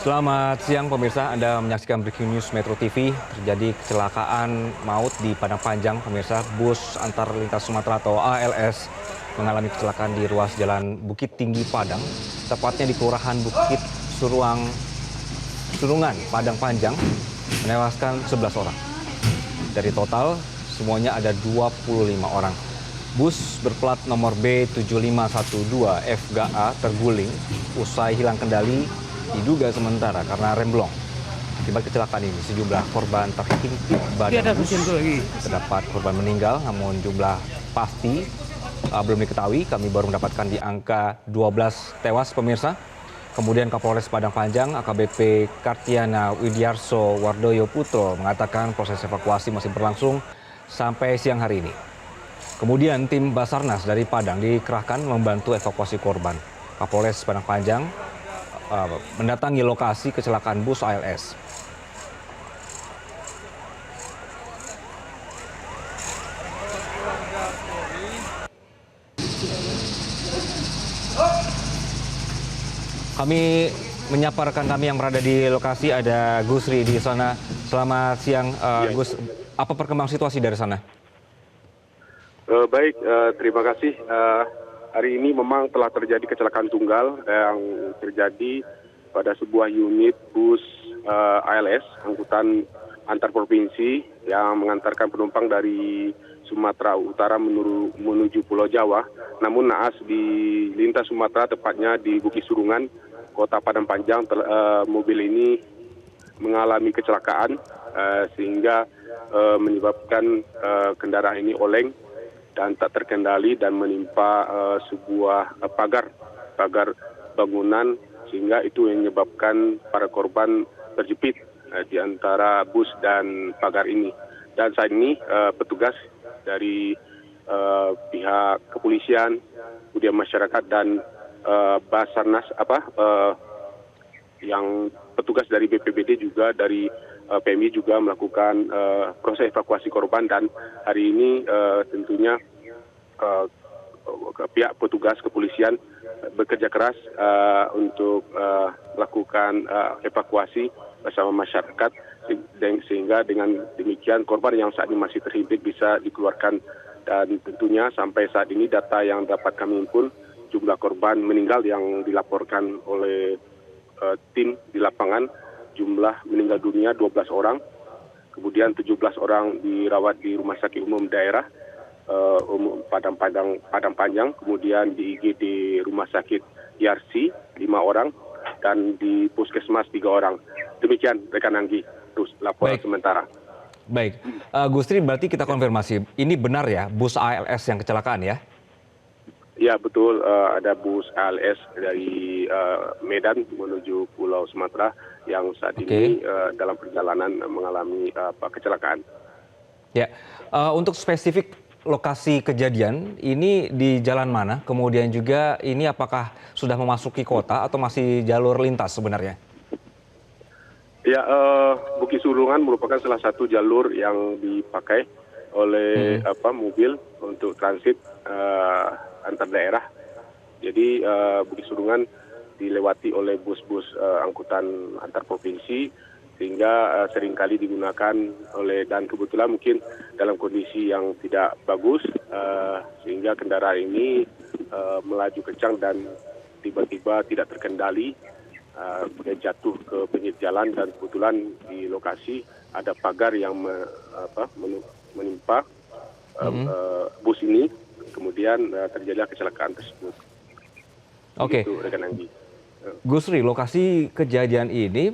Selamat siang pemirsa, Anda menyaksikan Breaking News Metro TV. Terjadi kecelakaan maut di Padang Panjang, pemirsa. Bus antar lintas Sumatera atau ALS mengalami kecelakaan di ruas jalan Bukit Tinggi Padang, tepatnya di Kelurahan Bukit Surungan, Padang Panjang, menewaskan 11 orang. Dari total, semuanya ada 25 orang. Bus berplat nomor B7512 FGA terguling usai hilang kendali, diduga sementara karena remblong. Akibat kecelakaan ini, sejumlah korban terhimpit badan bus. Terdapat korban meninggal, namun jumlah pasti belum diketahui. Kami baru mendapatkan di angka 12 tewas, pemirsa. Kemudian Kapolres Padang Panjang, AKBP Kartiana Widyarso Wardoyo Putro, mengatakan proses evakuasi masih berlangsung sampai siang hari ini. Kemudian tim Basarnas dari Padang dikerahkan membantu evakuasi korban. Kapolres Padang Panjang mendatangi lokasi kecelakaan bus ALS. Kami menyapa rekan kami yang berada di lokasi, ada Gusri di sana. Selamat siang, Gus. Apa perkembangan situasi dari sana? Baik, terima kasih. Hari ini memang telah terjadi kecelakaan tunggal yang terjadi pada sebuah unit bus ALS, angkutan antar provinsi yang mengantarkan penumpang dari Sumatera Utara menuju Pulau Jawa. Namun naas di lintas Sumatera, tepatnya di Bukit Surungan, Kota Padang Panjang, mobil ini mengalami kecelakaan sehingga menyebabkan kendaraan ini oleng dan tak terkendali dan menimpa sebuah pagar bangunan, sehingga itu yang menyebabkan para korban terjepit di antara bus dan pagar ini. Dan saat ini petugas dari pihak kepolisian, kemudian masyarakat dan Basarnas yang petugas dari BPBD juga dari PMI juga melakukan proses evakuasi korban, dan hari ini tentunya pihak petugas kepolisian bekerja keras untuk melakukan evakuasi bersama masyarakat, sehingga dengan demikian korban yang saat ini masih terhimpit bisa dikeluarkan. Dan tentunya sampai saat ini data yang dapat kami himpun, jumlah korban meninggal yang dilaporkan oleh tim di lapangan, jumlah meninggal dunia 12 orang, kemudian 17 orang dirawat di Rumah Sakit Umum Daerah Padang Panjang, kemudian di IGD Rumah Sakit Yarsi 5 orang, dan di Puskesmas 3 orang. Demikian rekan Anggi, terus laporan sementara. Baik, Gustri, berarti kita konfirmasi, ini benar ya bus ALS yang kecelakaan ya? Ya betul, ada bus ALS dari Medan menuju Pulau Sumatera yang saat ini dalam perjalanan mengalami kecelakaan. Ya, untuk spesifik lokasi kejadian ini di jalan mana? Kemudian juga ini apakah sudah memasuki kota atau masih jalur lintas sebenarnya? Ya, Bukit Surungan merupakan salah satu jalur yang dipakai oleh mobil untuk transit antar daerah. Jadi Bukit Surungan dilewati oleh bus-bus angkutan antar provinsi, sehingga seringkali digunakan dan kebetulan mungkin dalam kondisi yang tidak bagus, sehingga kendaraan ini melaju kencang dan tiba-tiba tidak terkendali, jatuh ke pinggir jalan, dan kebetulan di lokasi ada pagar yang menimpa bus ini, kemudian terjadilah kecelakaan tersebut. Oke. Itu rekan Anggi. Gusri, lokasi kejadian ini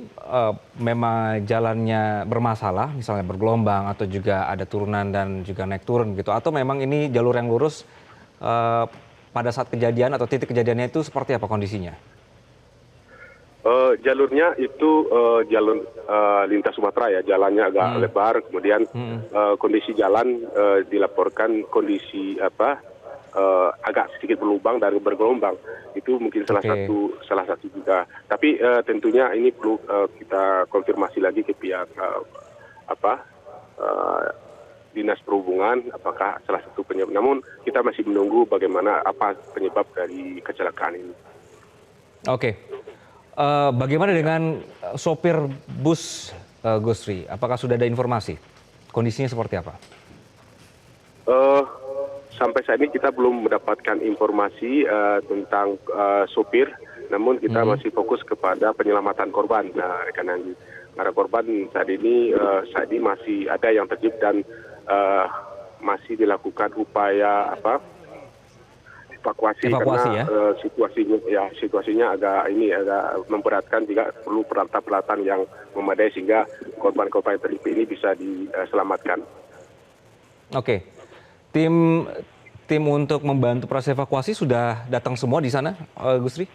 memang jalannya bermasalah, misalnya bergelombang atau juga ada turunan dan juga naik turun gitu, atau memang ini jalur yang lurus pada saat kejadian atau titik kejadiannya itu seperti apa kondisinya? Jalurnya itu jalur lintas Sumatera ya, jalannya agak lebar, kemudian kondisi jalan dilaporkan kondisi agak sedikit berlubang dan bergelombang. Itu mungkin salah satu juga. Tapi tentunya ini perlu kita konfirmasi lagi ke pihak Dinas Perhubungan, apakah salah satu penyebab. Namun kita masih menunggu bagaimana apa penyebab dari kecelakaan ini. Oke. Bagaimana dengan sopir bus, Gusri? Apakah sudah ada informasi? Kondisinya seperti apa? Eh, Sampai saat ini kita belum mendapatkan informasi tentang sopir, namun kita masih fokus kepada penyelamatan korban. Nah, rekan Anggi, para korban saat ini masih ada yang terjebak dan masih dilakukan upaya evakuasi karena ya? situasinya agak memberatkan, juga perlu peralatan-peralatan yang memadai sehingga korban-korban yang terjebak ini bisa diselamatkan. Oke. Tim untuk membantu proses evakuasi sudah datang semua di sana, Gusri?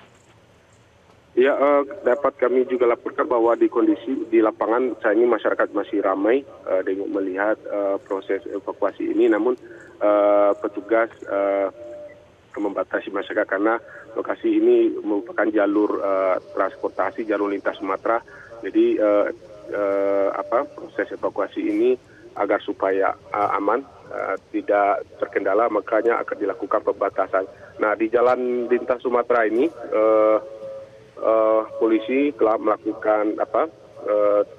Ya, dapat kami juga laporkan bahwa di kondisi di lapangan saat ini masyarakat masih ramai dengan melihat proses evakuasi ini, namun petugas membatasi masyarakat karena lokasi ini merupakan jalur transportasi, jalur lintas Sumatera. Jadi proses evakuasi ini agar supaya aman, tidak terkendala, makanya akan dilakukan pembatasan. Nah, di jalan lintas Sumatera ini polisi telah melakukan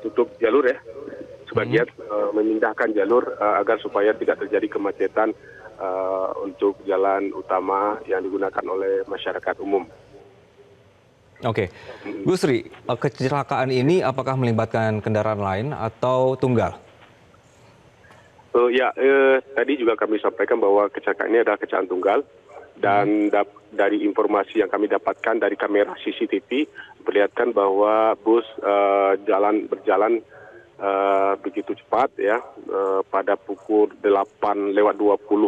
tutup jalur ya, sebagian memindahkan jalur agar supaya tidak terjadi kemacetan untuk jalan utama yang digunakan oleh masyarakat umum. Oke, Gusri, kecelakaan ini apakah melibatkan kendaraan lain atau tunggal? Tadi juga kami sampaikan bahwa kecelakaan ini adalah kecelakaan tunggal. Dan dari informasi yang kami dapatkan dari kamera CCTV perlihatkan bahwa bus berjalan begitu cepat ya, pada pukul 8:20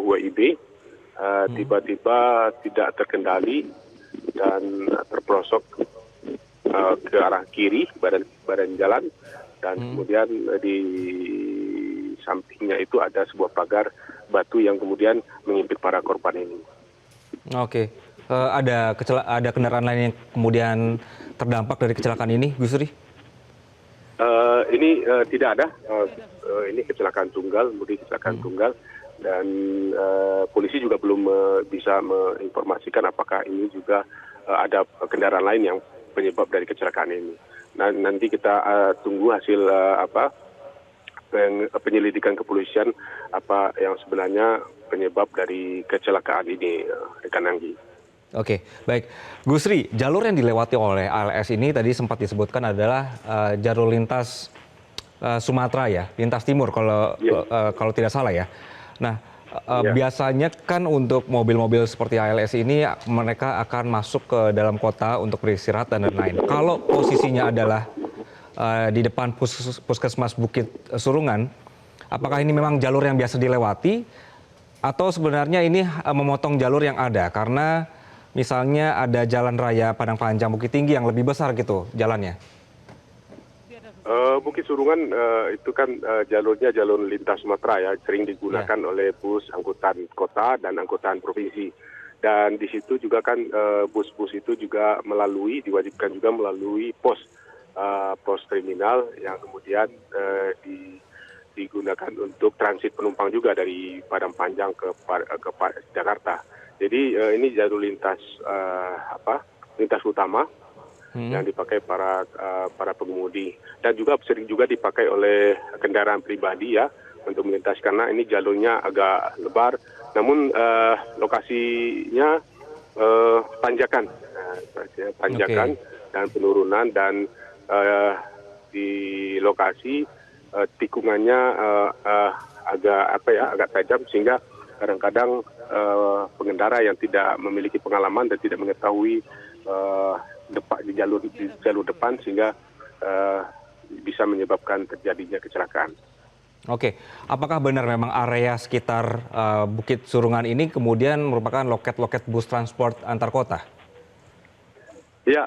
WIB tiba-tiba tidak terkendali dan terperosok ke arah kiri badan jalan, dan kemudian di sampingnya itu ada sebuah pagar batu yang kemudian mengimpit para korban ini. Oke, ada kendaraan lain yang kemudian terdampak dari kecelakaan ini, Gusri? Ini tidak ada. Ini kecelakaan tunggal, tunggal, dan polisi juga belum bisa menginformasikan apakah ini juga ada kendaraan lain yang penyebab dari kecelakaan ini. Nah, nanti kita tunggu hasil penyelidikan kepolisian apa yang sebenarnya penyebab dari kecelakaan ini, rekan Anggi. Oke, baik. Gusri, jalur yang dilewati oleh ALS ini tadi sempat disebutkan adalah jalur lintas Sumatera ya, lintas timur kalau tidak salah ya. Nah, biasanya kan untuk mobil-mobil seperti ALS ini mereka akan masuk ke dalam kota untuk beristirahat dan lain-lain. Kalau posisinya adalah di depan Puskesmas Bukit Surungan, apakah ini memang jalur yang biasa dilewati atau sebenarnya ini memotong jalur yang ada karena misalnya ada jalan raya Padang Panjang Bukit Tinggi yang lebih besar gitu jalannya? Bukit Surungan itu kan jalurnya jalur lintas Sumatera ya, sering digunakan oleh bus angkutan kota dan angkutan provinsi. Dan di situ juga kan bus-bus itu juga diwajibkan juga melalui pos terminal yang kemudian digunakan untuk transit penumpang juga dari Padang Panjang ke Jakarta. Jadi ini jalur lintas utama yang dipakai para pengemudi, dan juga sering juga dipakai oleh kendaraan pribadi ya untuk melintas karena ini jalurnya agak lebar, namun lokasinya tanjakan dan penurunan, dan di lokasi tikungannya agak tajam sehingga kadang-kadang pengendara yang tidak memiliki pengalaman dan tidak mengetahui di jalur depan sehingga bisa menyebabkan terjadinya kecelakaan. Oke, apakah benar memang area sekitar Bukit Surungan ini kemudian merupakan loket-loket bus transport antar kota? Ya,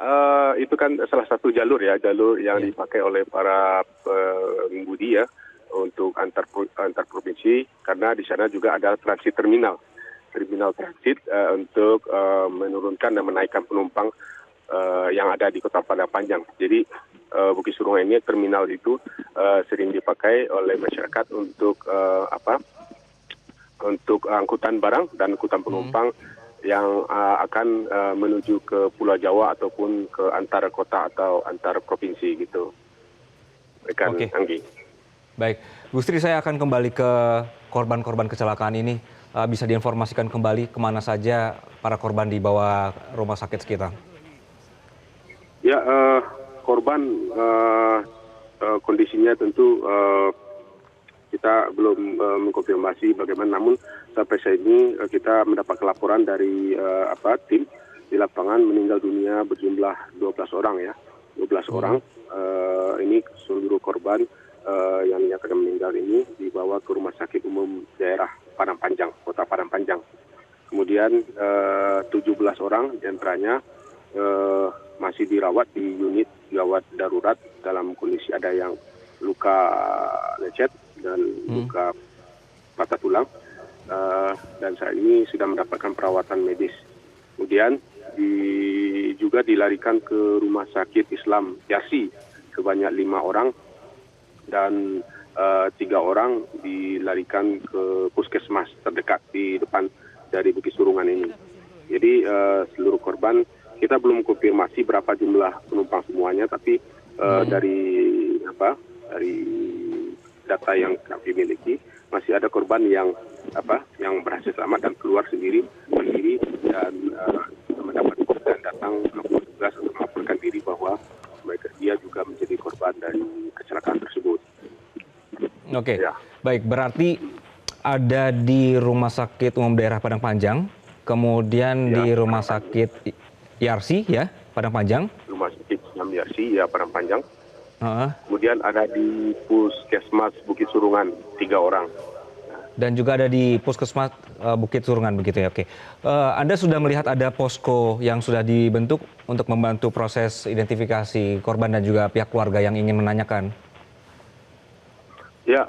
itu kan salah satu jalur yang dipakai oleh para pengemudi ya untuk antar provinsi, karena di sana juga ada transit terminal transit untuk menurunkan dan menaikkan penumpang yang ada di Kota Padang Panjang. Jadi Bukit Surungan ini terminal itu sering dipakai oleh masyarakat untuk angkutan barang dan angkutan penumpang yang akan menuju ke Pulau Jawa ataupun ke antar kota atau antar provinsi gitu. Rekan Oke. Anggi. Baik, Gustri, saya akan kembali ke korban-korban kecelakaan ini. Bisa diinformasikan kembali kemana saja para korban dibawa rumah sakit sekitar? Ya, korban kondisinya tentu kita belum mengkonfirmasi bagaimana, namun sampai saat ini kita mendapat laporan dari tim di lapangan meninggal dunia berjumlah 12 orang ya, 12 orang. Ini seluruh korban yang dinyatakan meninggal ini dibawa ke Rumah Sakit Umum Daerah Padang Panjang, Kota Padang Panjang. Kemudian 17 orang diantaranya masih dirawat di unit gawat darurat dalam kondisi ada yang luka lecet dan luka patah tulang, dan saat ini sudah mendapatkan perawatan medis. Kemudian juga dilarikan ke Rumah Sakit Islam Yarsi sebanyak 5 orang, dan 3 orang dilarikan ke puskesmas terdekat di depan dari Bukit Surungan ini. Jadi seluruh korban kita belum konfirmasi berapa jumlah penumpang semuanya, tapi dari data yang kami miliki masih ada korban yang berhasil selamat dan keluar sendiri dan mendapat dan datang tugas untuk melaporkan diri bahwa dia juga menjadi korban dari kecelakaan tersebut. Oke, Ya. baik, berarti ada di Rumah Sakit Umum Daerah Padang Panjang, kemudian Ya, di Rumah Sakit Yarsi ya, Padang Panjang. Rumah Sakit Islam Yarsi ya Padang Panjang. Heeh. Kemudian ada di Puskesmas Bukit Surungan 3 orang. Dan juga ada di Puskesmas Bukit Surungan begitu ya. Oke. Anda sudah melihat ada posko yang sudah dibentuk untuk membantu proses identifikasi korban dan juga pihak keluarga yang ingin menanyakan? Ya,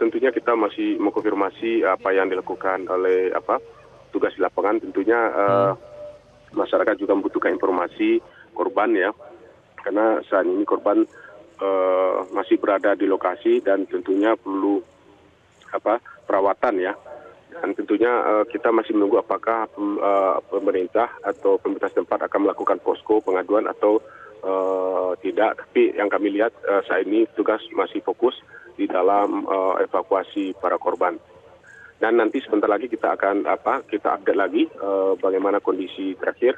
tentunya kita masih mengkonfirmasi apa yang dilakukan oleh tugas di lapangan. Tentunya masyarakat juga membutuhkan informasi korban ya, karena saat ini korban masih berada di lokasi dan tentunya perlu perawatan ya. Dan tentunya kita masih menunggu apakah pemerintah atau pemerintah setempat akan melakukan posko pengaduan atau tidak. Tapi yang kami lihat saat ini tugas masih fokus di dalam evakuasi para korban. Dan nanti sebentar lagi kita akan kita update lagi bagaimana kondisi terakhir.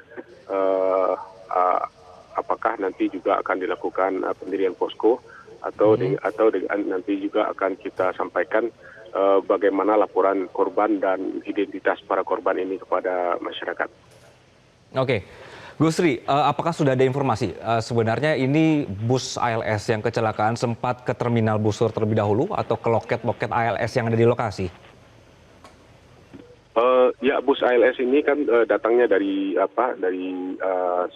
Apakah nanti juga akan dilakukan pendirian posko atau nanti juga akan kita sampaikan bagaimana laporan korban dan identitas para korban ini kepada masyarakat. Oke, Gusri, apakah sudah ada informasi sebenarnya ini bus ALS yang kecelakaan sempat ke terminal busur terlebih dahulu atau ke loket-loket ALS yang ada di lokasi? Ya, bus ALS ini kan datangnya dari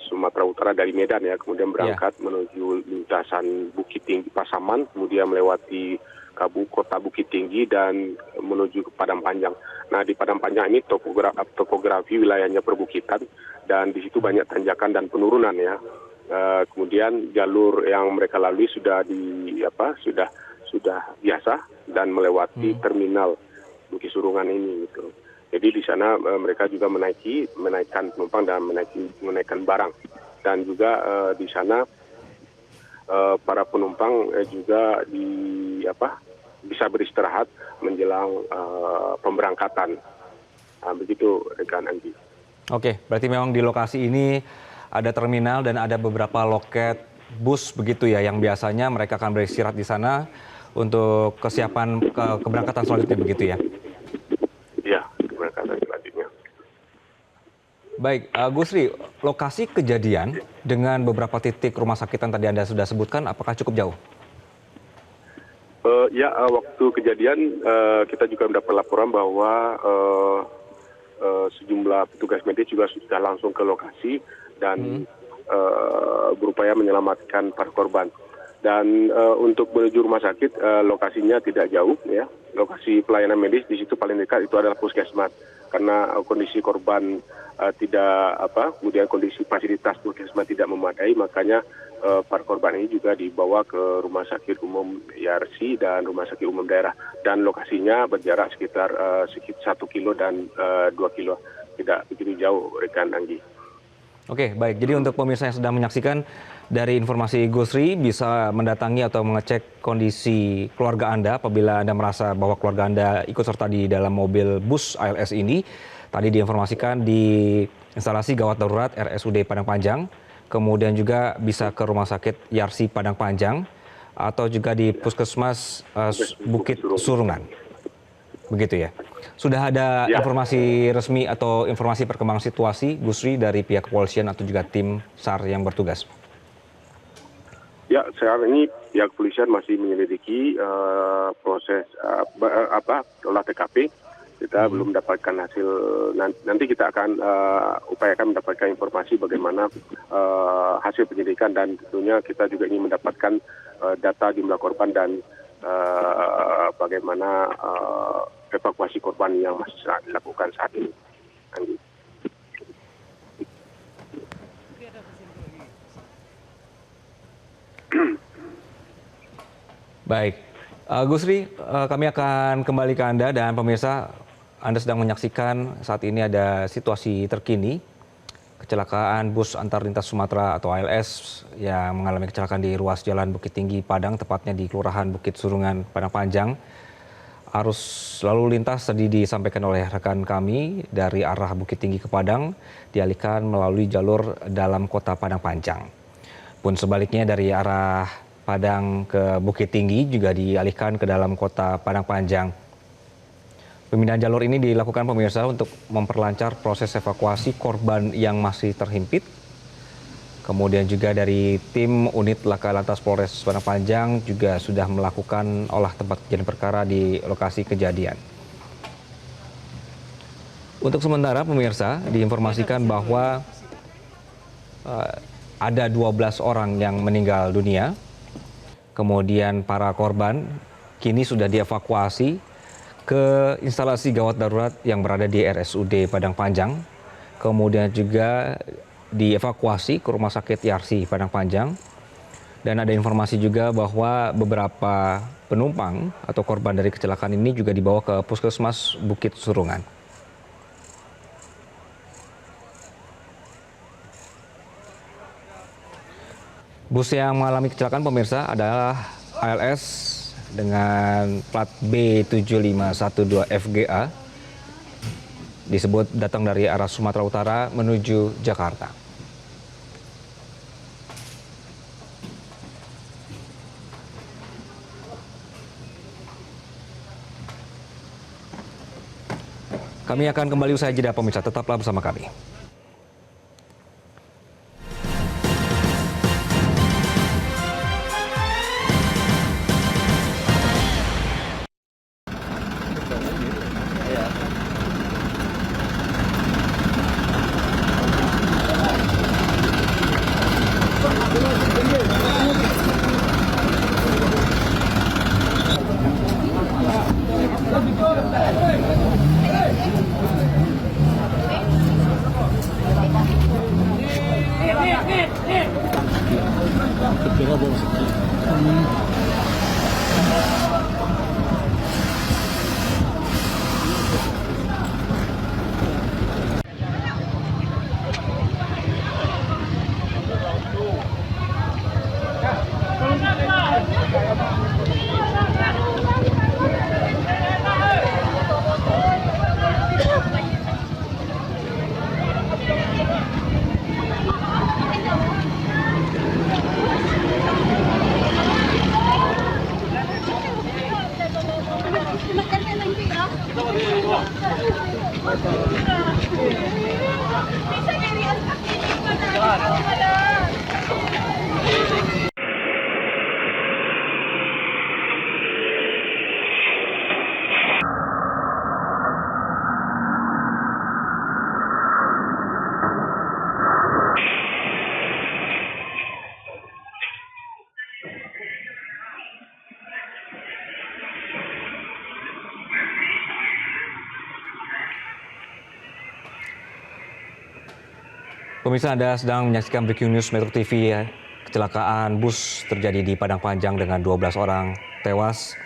Sumatera Utara, dari Medan ya, kemudian berangkat menuju lintasan Bukit Tinggi Pasaman, kemudian melewati kota Bukit Tinggi dan menuju ke Padang Panjang. Nah, di Padang Panjang ini topografi wilayahnya perbukitan dan di situ banyak tanjakan dan penurunan ya. Kemudian jalur yang mereka lalui sudah biasa dan melewati terminal Bukit Surungan ini gitu. Jadi di sana mereka juga menaikkan penumpang dan menaikkan barang, dan juga di sana para penumpang juga bisa beristirahat menjelang pemberangkatan. Begitu rekan Andi. Oke, berarti memang di lokasi ini ada terminal dan ada beberapa loket bus begitu ya, yang biasanya mereka akan beristirahat di sana untuk kesiapan keberangkatan selanjutnya begitu ya. Iya, keberangkatan selanjutnya. Baik, Gusri, lokasi kejadian dengan beberapa titik rumah sakit yang tadi Anda sudah sebutkan, apakah cukup jauh? Waktu kejadian kita juga mendapat laporan bahwa sejumlah petugas medis juga sudah langsung ke lokasi dan berupaya menyelamatkan para korban. Dan untuk menuju rumah sakit lokasinya tidak jauh ya. Lokasi pelayanan medis di situ paling dekat itu adalah puskesmas, karena kondisi korban kemudian kondisi fasilitas puskesmas tidak memadai, makanya para korban ini juga dibawa ke Rumah Sakit Umum Yarsi dan Rumah Sakit Umum Daerah, dan lokasinya berjarak sekitar 1 kilo dan 2 kilo. tidak begitu jauh, rekan Anggi. Oke, baik. Jadi untuk pemirsa yang sedang menyaksikan, dari informasi Gusri bisa mendatangi atau mengecek kondisi keluarga Anda apabila Anda merasa bahwa keluarga Anda ikut serta di dalam mobil bus ALS ini. Tadi diinformasikan di instalasi gawat darurat RSUD Padang Panjang, kemudian juga bisa ke Rumah Sakit Yarsi Padang Panjang, atau juga di Puskesmas Bukit Surungan. Begitu ya. Sudah ada informasi resmi atau informasi perkembangan situasi, Gusri, dari pihak kepolisian atau juga tim SAR yang bertugas? Ya, sekarang ini pihak kepolisian masih menyelidiki proses olah TKP. Kita belum mendapatkan hasil. Nanti kita akan upayakan mendapatkan informasi bagaimana hasil penyelidikan, dan tentunya kita juga ingin mendapatkan data jumlah korban dan bagaimana evakuasi korban yang masih dilakukan saat ini. Baik, Gusri, kami akan kembali ke Anda dan pemirsa. Anda sedang menyaksikan saat ini ada situasi terkini kecelakaan bus antar lintas Sumatera atau ALS yang mengalami kecelakaan di ruas Jalan Bukit Tinggi Padang, tepatnya di Kelurahan Bukit Surungan, Padang Panjang. Arus lalu lintas tadi disampaikan oleh rekan kami dari arah Bukit Tinggi ke Padang dialihkan melalui jalur dalam kota Padang Panjang. Pun sebaliknya dari arah Padang ke Bukit Tinggi juga dialihkan ke dalam kota Padang Panjang. Pemindahan jalur ini dilakukan pemirsa untuk memperlancar proses evakuasi korban yang masih terhimpit. Kemudian juga dari tim unit Laka Lantas Polres Padang Panjang juga sudah melakukan olah tempat kejadian perkara di lokasi kejadian. Untuk sementara pemirsa diinformasikan bahwa ada 12 orang yang meninggal dunia. Kemudian para korban kini sudah dievakuasi ke instalasi gawat darurat yang berada di RSUD Padang Panjang. Kemudian juga dievakuasi ke Rumah Sakit Yarsi Padang Panjang. Dan ada informasi juga bahwa beberapa penumpang atau korban dari kecelakaan ini juga dibawa ke Puskesmas Bukit Surungan. Bus yang mengalami kecelakaan pemirsa adalah ALS dengan plat B7512 FGA. Disebut datang dari arah Sumatera Utara menuju Jakarta. Kami akan kembali usai jeda pemirsa, tetaplah bersama kami. Pemirsa, Anda sedang menyaksikan Breaking News Metro TV ya. Kecelakaan bus terjadi di Padang Panjang dengan 12 orang tewas.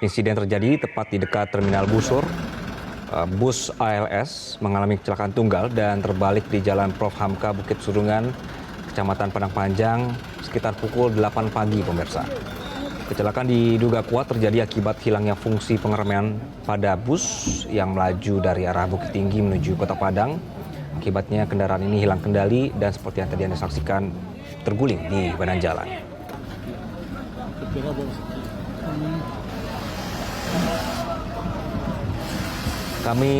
Insiden terjadi tepat di dekat Terminal Busur, bus ALS mengalami kecelakaan tunggal dan terbalik di Jalan Prof. Hamka, Bukit Surungan, Kecamatan Padang Panjang, sekitar pukul 8 pagi, pemirsa. Kecelakaan diduga kuat terjadi akibat hilangnya fungsi pengereman pada bus yang melaju dari arah Bukit Tinggi menuju Kota Padang. Akibatnya kendaraan ini hilang kendali dan seperti yang tadi Anda saksikan terguling di badan jalan. Kami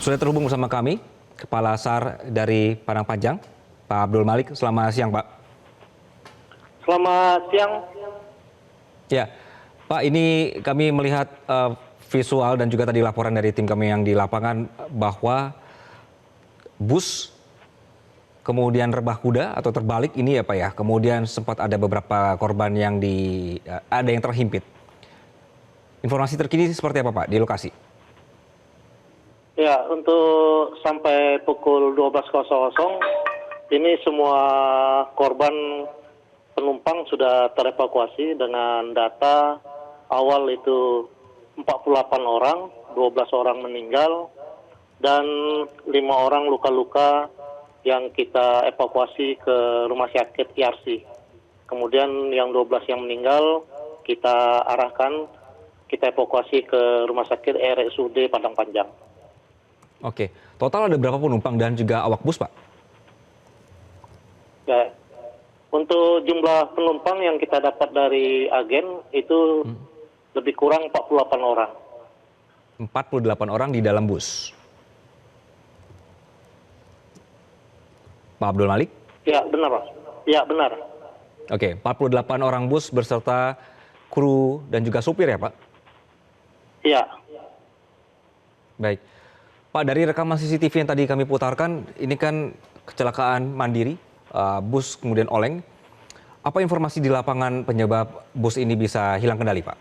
sudah terhubung bersama kami, Kepala SAR dari Padang Panjang, Pak Abdul Malik. Selamat siang, Pak. Selamat siang. Ya, Pak, ini kami melihat visual dan juga tadi laporan dari tim kami yang di lapangan bahwa bus kemudian rebah kuda atau terbalik ini ya, Pak ya. Kemudian sempat ada beberapa korban yang ada yang terhimpit. Informasi terkini seperti apa, Pak, di lokasi? Ya, untuk sampai pukul 12.00 ini semua korban penumpang sudah terevakuasi dengan data awal itu 48 orang, 12 orang meninggal, dan 5 orang luka-luka yang kita evakuasi ke rumah sakit IRC. Kemudian yang 12 yang meninggal kita arahkan, kita evakuasi ke rumah sakit RSUD Padang Panjang. Oke, total ada berapa penumpang dan juga awak bus, Pak? Ya, untuk jumlah penumpang yang kita dapat dari agen itu lebih kurang 48 orang. 48 orang di dalam bus. Pak Abdul Malik? Ya, benar, Pak. Ya, benar. Oke, 48 orang bus berserta kru dan juga supir ya, Pak? Iya. Baik. Pak, dari rekaman CCTV yang tadi kami putarkan, ini kan kecelakaan mandiri, bus kemudian oleng. Apa informasi di lapangan penyebab bus ini bisa hilang kendali, Pak?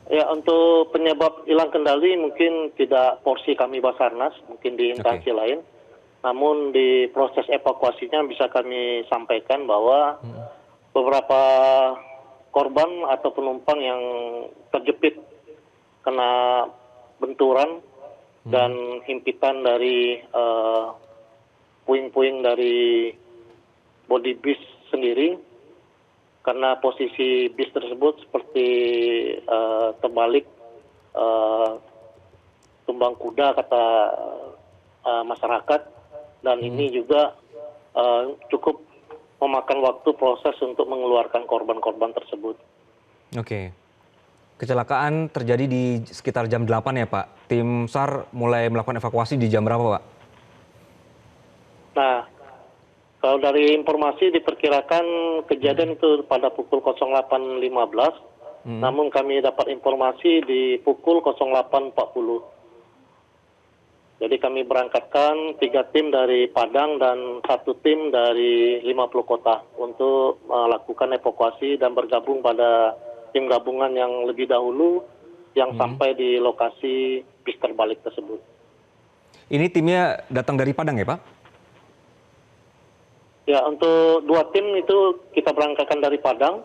Ya, untuk penyebab hilang kendali mungkin tidak porsi kami Basarnas, mungkin di instansi lain. Namun di proses evakuasinya bisa kami sampaikan bahwa beberapa korban atau penumpang yang terjepit kena benturan dan himpitan dari puing-puing dari bodi bis sendiri, karena posisi bis tersebut seperti terbalik tumbang kuda kata masyarakat, dan ini juga cukup memakan waktu proses untuk mengeluarkan korban-korban tersebut. Oke. Kecelakaan terjadi di sekitar jam 8 ya, Pak. Tim SAR mulai melakukan evakuasi di jam berapa, Pak? Nah, kalau dari informasi diperkirakan kejadian itu pada pukul 08.15, namun kami dapat informasi di pukul 08.40. Jadi kami berangkatkan 3 tim dari Padang dan 1 tim dari 50 kota untuk melakukan evakuasi dan bergabung pada tim gabungan yang lebih dahulu yang sampai di lokasi bis terbalik tersebut. Ini timnya datang dari Padang ya, Pak? Ya, untuk 2 tim itu kita berangkatkan dari Padang.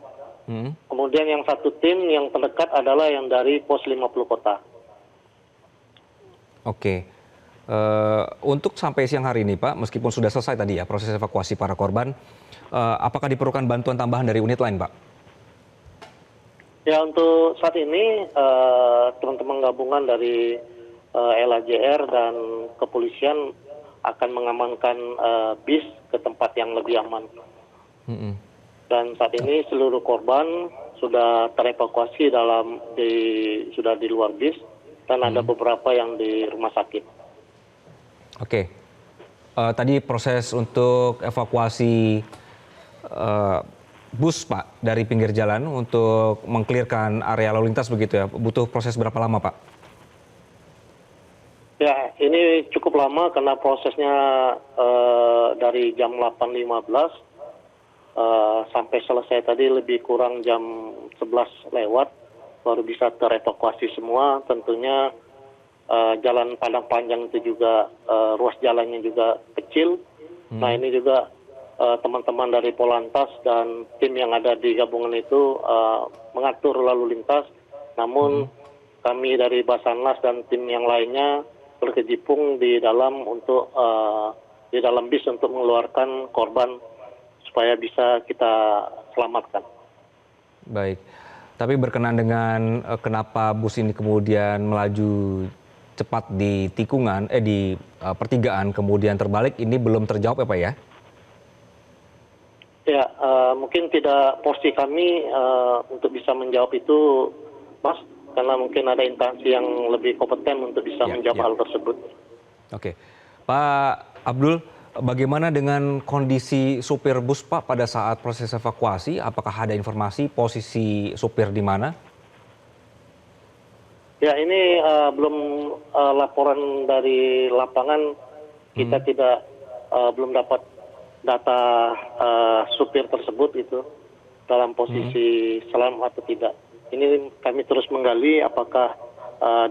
Kemudian yang 1 tim yang terdekat adalah yang dari pos 50 kota. Oke. Untuk sampai siang hari ini, Pak, meskipun sudah selesai tadi ya proses evakuasi para korban, apakah diperlukan bantuan tambahan dari unit lain, Pak? Ya, untuk saat ini teman-teman gabungan dari LAJR dan kepolisian akan mengamankan bis ke tempat yang lebih aman. Dan saat ini seluruh korban sudah terevakuasi sudah di luar bis, dan ada beberapa yang di rumah sakit. Oke. Tadi proses untuk evakuasi bus, Pak, dari pinggir jalan untuk mengklirkan area lalu lintas begitu ya, butuh proses berapa lama, Pak? Ya, ini cukup lama karena prosesnya dari jam 8.15 sampai selesai tadi lebih kurang jam 11 lewat, baru bisa terevakuasi semua. Tentunya jalan Padang Panjang itu juga ruas jalannya juga kecil. Nah, ini juga teman-teman dari Polantas dan tim yang ada di gabungan itu mengatur lalu lintas. Namun kami dari Basarnas dan tim yang lainnya berkecimpung di dalam di dalam bis untuk mengeluarkan korban supaya bisa kita selamatkan. Baik. Tapi berkenaan dengan kenapa bus ini kemudian melaju cepat di tikungan, di pertigaan kemudian terbalik, ini belum terjawab ya Pak ya? Ya, mungkin tidak porsi kami untuk bisa menjawab itu, Mas, karena mungkin ada instansi yang lebih kompeten untuk bisa menjawab hal tersebut. Oke. Pak Abdul, bagaimana dengan kondisi supir bus Pak pada saat proses evakuasi? Apakah ada informasi posisi supir di mana? Ya, ini belum laporan dari lapangan, kita belum dapat data supir tersebut itu dalam posisi selamat atau tidak. Ini kami terus menggali apakah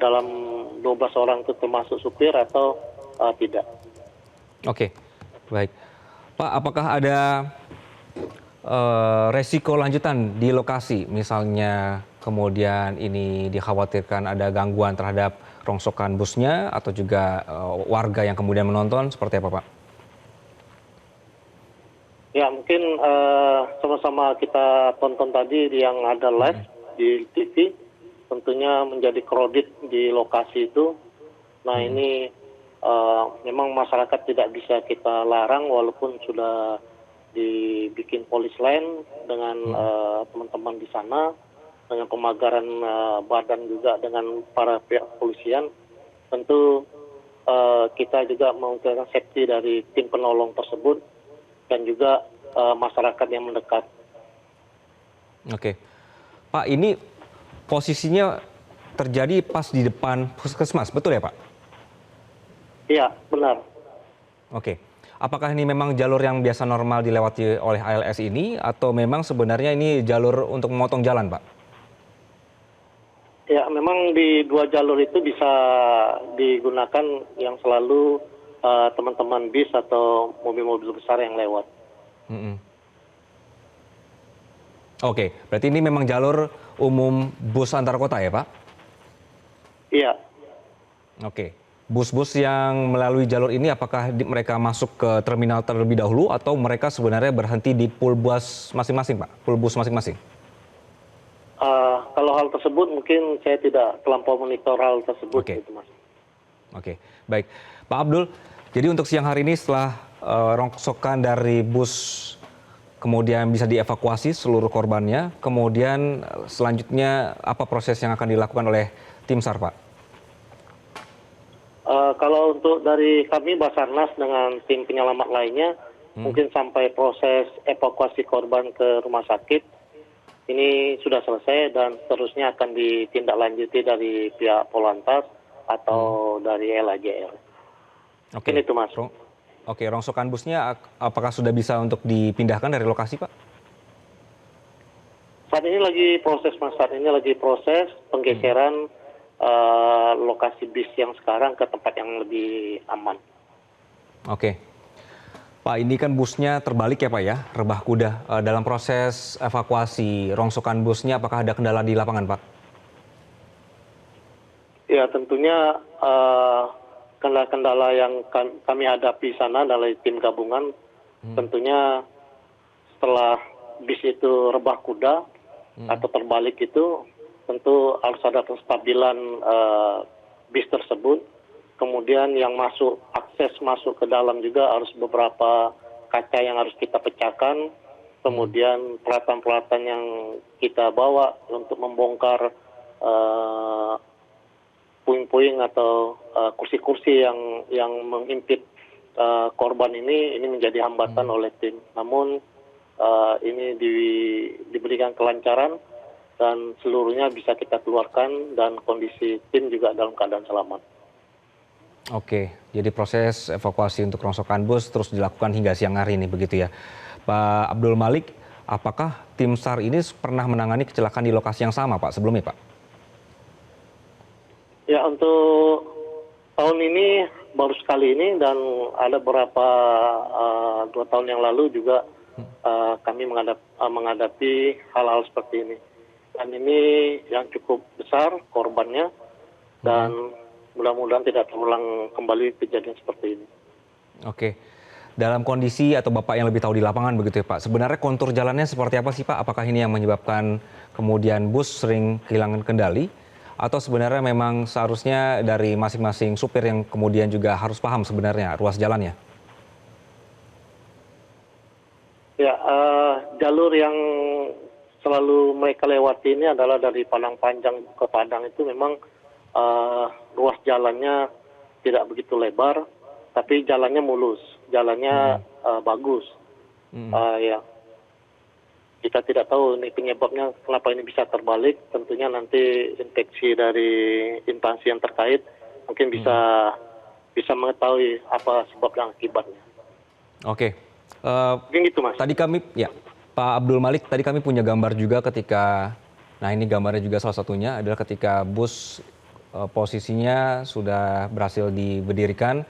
dalam 12 orang itu termasuk supir atau tidak. Oke, baik. Pak, apakah ada resiko lanjutan di lokasi? Misalnya kemudian ini dikhawatirkan ada gangguan terhadap rongsokan busnya atau juga warga yang kemudian menonton, seperti apa Pak? Ya, mungkin sama-sama kita tonton tadi yang ada live di TV, tentunya menjadi kredit di lokasi itu. Nah, ini memang masyarakat tidak bisa kita larang walaupun sudah dibikin polis line dengan teman-teman di sana, dengan pemagaran badan juga dengan para pihak kepolisian. Tentu kita juga mengupayakan safety dari tim penolong tersebut dan juga masyarakat yang mendekat. Oke. Pak, ini posisinya terjadi pas di depan puskesmas, betul ya Pak? Iya, benar. Oke. Apakah ini memang jalur yang biasa normal dilewati oleh ALS ini atau memang sebenarnya ini jalur untuk memotong jalan, Pak? Ya, memang di dua jalur itu bisa digunakan yang selalu teman-teman bis atau mobil-mobil besar yang lewat. Oke, berarti ini memang jalur umum bus antar kota ya Pak? Iya. Oke. Bus-bus yang melalui jalur ini apakah mereka masuk ke terminal terlebih dahulu atau mereka sebenarnya berhenti di pool bus masing-masing Pak? Pool bus masing-masing? Kalau hal tersebut mungkin saya tidak terlampau monitor hal tersebut. Oke. Gitu, Mas. Oke, baik. Pak Abdul, jadi untuk siang hari ini setelah rongsokan dari bus kemudian bisa dievakuasi seluruh korbannya, kemudian selanjutnya apa proses yang akan dilakukan oleh tim SAR, Pak? Kalau untuk dari kami Basarnas dengan tim penyelamat lainnya, mungkin sampai proses evakuasi korban ke rumah sakit, ini sudah selesai dan seterusnya akan ditindaklanjuti dari pihak Polantas atau dari LAJR. Oke. Ini itu Mas. Oke, rongsokan busnya apakah sudah bisa untuk dipindahkan dari lokasi, Pak? Saat ini lagi proses, Mas. Saat ini lagi proses penggeseran lokasi bis yang sekarang ke tempat yang lebih aman. Oke. Pak, ini kan busnya terbalik ya Pak ya, rebah kuda. Dalam proses evakuasi rongsokan busnya apakah ada kendala di lapangan, Pak? Ya, tentunya kendala-kendala yang kami hadapi sana dari tim gabungan, tentunya setelah bis itu rebah kuda atau terbalik itu, tentu harus ada kestabilan bis tersebut. Kemudian yang akses masuk ke dalam juga harus beberapa kaca yang harus kita pecahkan. Kemudian peralatan-peralatan yang kita bawa untuk membongkar puing-puing atau kursi-kursi yang mengimpit korban ini menjadi hambatan oleh tim. Namun ini diberikan kelancaran dan seluruhnya bisa kita keluarkan dan kondisi tim juga dalam keadaan selamat. Oke, jadi proses evakuasi untuk rongsokan bus terus dilakukan hingga siang hari ini begitu ya. Pak Abdul Malik, apakah tim SAR ini pernah menangani kecelakaan di lokasi yang sama Pak sebelumnya Pak? Ya, untuk tahun ini baru sekali ini dan ada beberapa 2 tahun yang lalu juga kami menghadapi hal-hal seperti ini. Dan ini yang cukup besar korbannya. dan mudah-mudahan tidak terulang kembali kejadian seperti ini. Oke. Dalam kondisi atau Bapak yang lebih tahu di lapangan begitu ya Pak, sebenarnya kontur jalannya seperti apa sih Pak? Apakah ini yang menyebabkan kemudian bus sering kehilangan kendali? Atau sebenarnya memang seharusnya dari masing-masing supir yang kemudian juga harus paham sebenarnya ruas jalannya? Ya, jalur yang selalu mereka lewati ini adalah dari Padang Panjang ke Padang itu memang ruas jalannya tidak begitu lebar, tapi jalannya mulus, jalannya bagus. Ya, kita tidak tahu ini penyebabnya kenapa ini bisa terbalik. Tentunya nanti inspeksi dari instansi yang terkait mungkin bisa mengetahui apa sebab dan akibatnya. Oke. Mungkin gitu, Mas. Tadi kami, ya Pak Abdul Malik, tadi kami punya gambar juga ketika, nah ini gambarnya juga salah satunya adalah ketika bus posisinya sudah berhasil diberdirikan.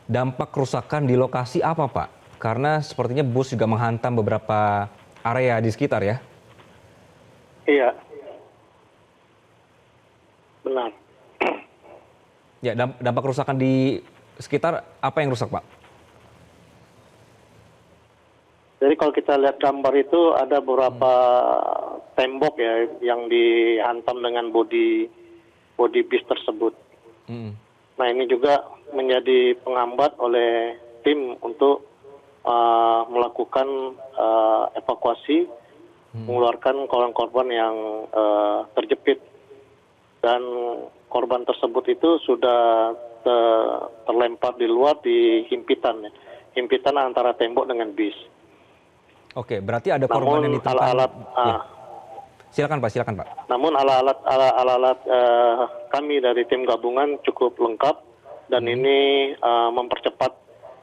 Dampak kerusakan di lokasi apa Pak? Karena sepertinya bus juga menghantam beberapa area di sekitar ya? Iya, benar. Ya, dampak kerusakan di sekitar apa yang rusak Pak? Jadi kalau kita lihat gambar itu ada beberapa tembok ya yang dihantam dengan bodi bis tersebut. Nah ini juga menjadi penghambat oleh tim untuk melakukan evakuasi, mengeluarkan korban-korban yang terjepit, dan korban tersebut itu sudah terlempar di luar di himpitan antara tembok dengan bis. Oke, berarti ada korban yang ditemukan. Ya. Silakan Pak. Namun alat-alat kami dari tim gabungan cukup lengkap dan ini mempercepat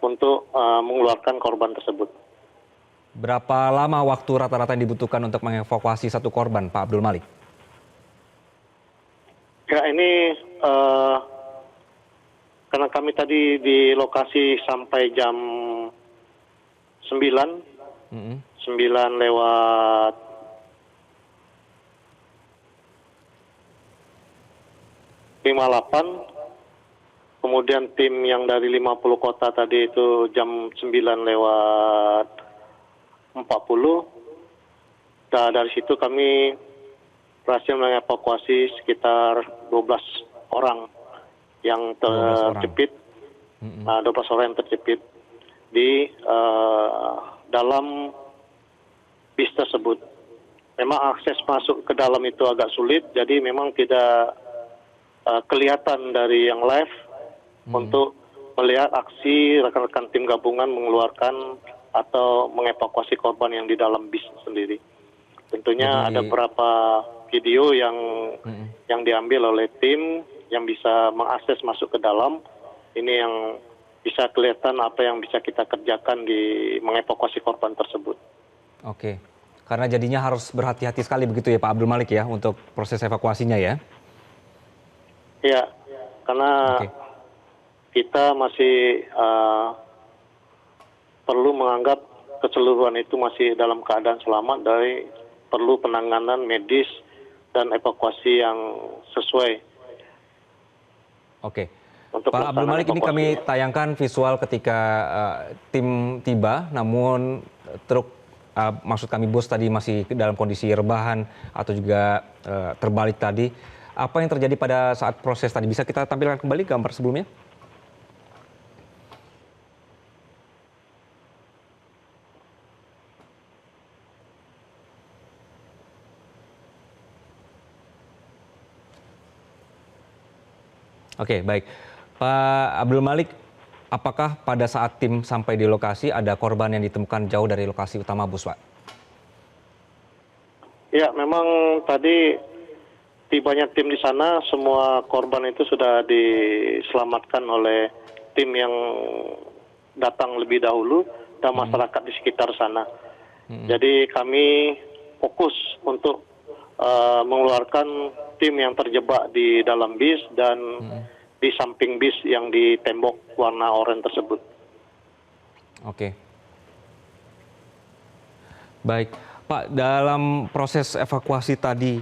untuk mengeluarkan korban tersebut. Berapa lama waktu rata-rata yang dibutuhkan untuk mengevakuasi satu korban, Pak Abdul Malik? Ya ini karena kami tadi di lokasi sampai jam 9 lewat 58, kemudian tim yang dari 50 kota tadi itu jam 9 lewat 40. Dari situ kami berhasil mengevakuasi sekitar 12 orang yang terjepit, 12 orang yang terjepit di dalam bis tersebut. Memang akses masuk ke dalam itu agak sulit, jadi memang tidak kelihatan dari yang live untuk melihat aksi rekan-rekan tim gabungan mengeluarkan atau mengevakuasi korban yang di dalam bis sendiri. Tentunya ada beberapa video yang diambil oleh tim yang bisa mengakses masuk ke dalam. Ini yang bisa kelihatan apa yang bisa kita kerjakan di mengevakuasi korban tersebut. Oke, karena jadinya harus berhati-hati sekali begitu ya Pak Abdul Malik ya untuk proses evakuasinya ya? Iya, karena kita masih perlu menganggap keseluruhan itu masih dalam keadaan selamat, dari perlu penanganan medis dan evakuasi yang sesuai. Oke. Pak Abdul Malik, ini kami tayangkan visual ketika tim tiba, namun truk, maksud kami bus tadi masih dalam kondisi rebahan atau juga terbalik tadi. Apa yang terjadi pada saat proses tadi? Bisa kita tampilkan kembali gambar sebelumnya? Oke, baik. Pak Abdul Malik, apakah pada saat tim sampai di lokasi ada korban yang ditemukan jauh dari lokasi utama bus, Pak? Ya, memang tadi tibanya tim di sana, semua korban itu sudah diselamatkan oleh tim yang datang lebih dahulu dan masyarakat di sekitar sana. Jadi kami fokus untuk mengeluarkan tim yang terjebak di dalam bis dan di samping bis yang di tembok warna oranye tersebut. Oke. Baik, Pak, dalam proses evakuasi tadi,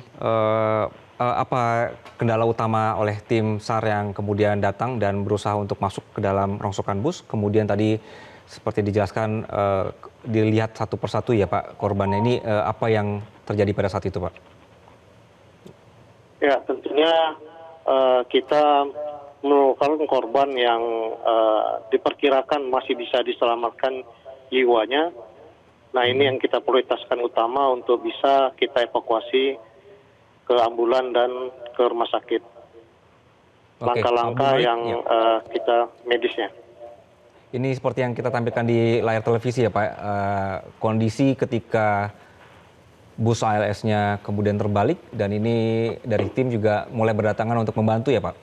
apa kendala utama oleh tim SAR yang kemudian datang dan berusaha untuk masuk ke dalam rongsokan bus? Kemudian tadi seperti dijelaskan dilihat satu persatu ya Pak korbannya ini, apa yang terjadi pada saat itu Pak? Ya, tentunya kita menemukan korban yang diperkirakan masih bisa diselamatkan jiwanya. Nah, ini yang kita prioritaskan utama untuk bisa kita evakuasi ke ambulan dan ke rumah sakit. Langkah-langkah yang kita medisnya. Ini seperti yang kita tampilkan di layar televisi ya Pak, kondisi ketika bus ALS-nya kemudian terbalik dan ini dari tim juga mulai berdatangan untuk membantu ya Pak?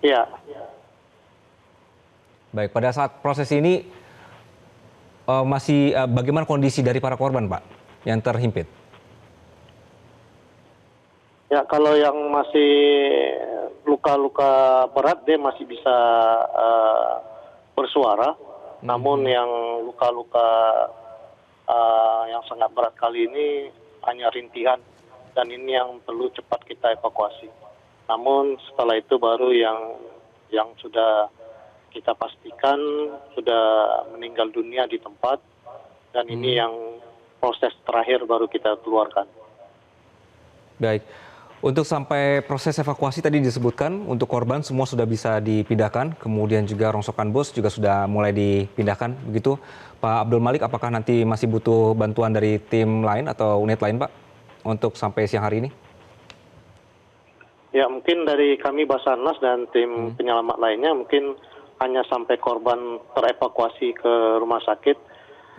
Iya. Baik, pada saat proses ini masih bagaimana kondisi dari para korban Pak yang terhimpit? Ya, kalau yang masih luka-luka berat dia masih bisa bersuara. Namun yang luka-luka yang sangat berat kali ini hanya rintihan dan ini yang perlu cepat kita evakuasi. Namun setelah itu baru yang sudah kita pastikan sudah meninggal dunia di tempat dan ini yang proses terakhir baru kita keluarkan. Baik. Untuk sampai proses evakuasi tadi disebutkan untuk korban semua sudah bisa dipindahkan, kemudian juga rongsokan bus juga sudah mulai dipindahkan, begitu Pak Abdul Malik. Apakah nanti masih butuh bantuan dari tim lain atau unit lain Pak untuk sampai siang hari ini? Ya, mungkin dari kami Basarnas dan tim penyelamat lainnya mungkin hanya sampai korban terevakuasi ke rumah sakit.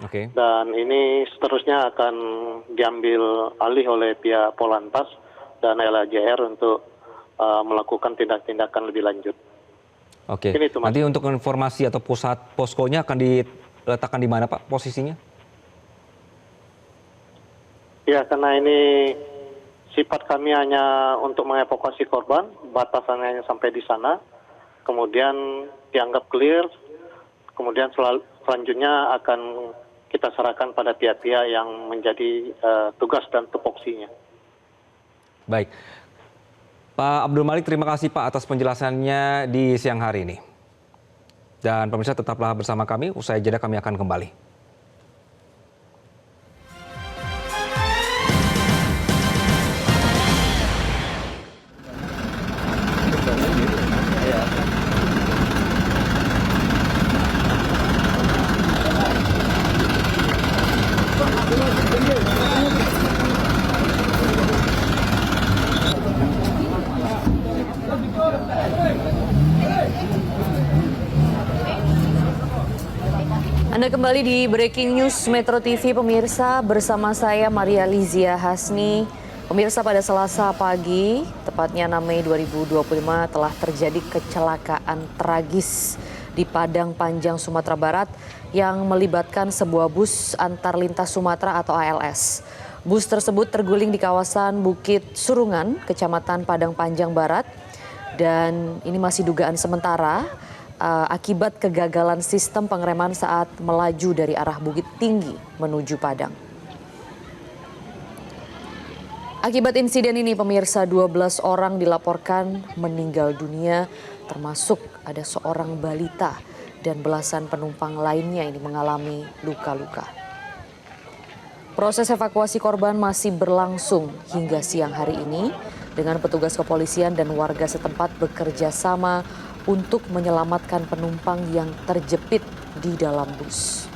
Oke. Dan ini seterusnya akan diambil alih oleh pihak Polantas dan LAJR untuk melakukan tindak-tindakan lebih lanjut. Oke. Nanti untuk informasi atau pusat poskonya akan diletakkan di mana Pak posisinya? Ya, karena ini sifat kami hanya untuk mengevakuasi korban, batasannya hanya sampai di sana. Kemudian dianggap clear, kemudian selanjutnya akan kita serahkan pada pihak-pihak yang menjadi tugas dan tupoksinya. Baik, Pak Abdul Malik, terima kasih Pak atas penjelasannya di siang hari ini. Dan pemirsa tetaplah bersama kami, usai jeda kami akan kembali. Anda kembali di Breaking News Metro TV, pemirsa, bersama saya Maria Lizia Hasni. Pemirsa, pada Selasa pagi, tepatnya 6 Mei 2025, telah terjadi kecelakaan tragis di Padang Panjang, Sumatera Barat yang melibatkan sebuah bus antar lintas Sumatera atau ALS. Bus tersebut terguling di kawasan Bukit Surungan, Kecamatan Padang Panjang Barat, dan ini masih dugaan sementara akibat kegagalan sistem pengereman saat melaju dari arah Bukit Tinggi menuju Padang. Akibat insiden ini, pemirsa, 12 orang dilaporkan meninggal dunia, termasuk ada seorang balita dan belasan penumpang lainnya ini mengalami luka-luka. Proses evakuasi korban masih berlangsung hingga siang hari ini dengan petugas kepolisian dan warga setempat bekerja sama untuk menyelamatkan penumpang yang terjepit di dalam bus.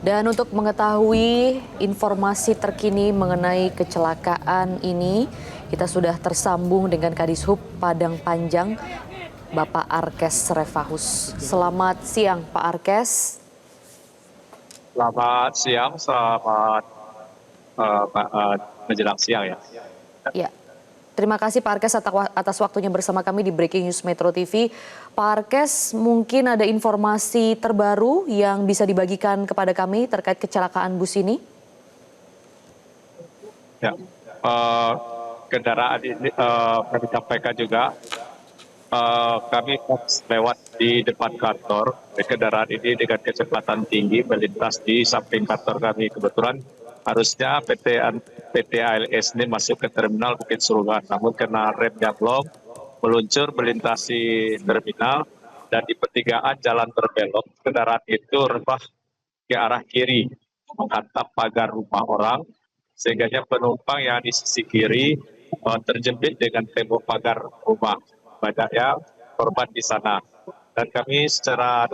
Dan untuk mengetahui informasi terkini mengenai kecelakaan ini, kita sudah tersambung dengan Kadishub Padang Panjang, Bapak Arkes Refahus. Selamat siang, Pak Arkes. Selamat siang, menjelang siang ya. Ya, terima kasih Pak Arkes atas waktunya bersama kami di Breaking News Metro TV. Pak Arkes, mungkin ada informasi terbaru yang bisa dibagikan kepada kami terkait kecelakaan bus ini? Ya, kendaraan ini kami sampaikan juga kami lewat di depan kantor. Kendaraan ini dengan kecepatan tinggi melintas di samping kantor kami. Kebetulan harusnya PT ALS ini masuk ke terminal Bukit Surungan, namun karena remnya blok, meluncur melintasi terminal dan di pertigaan jalan berbelok, kendaraan itu rebah ke arah kiri, menghantam pagar rumah orang, sehingga penumpang yang di sisi kiri terjepit dengan tembok pagar rumah. Banyaknya korban di sana. Dan kami secara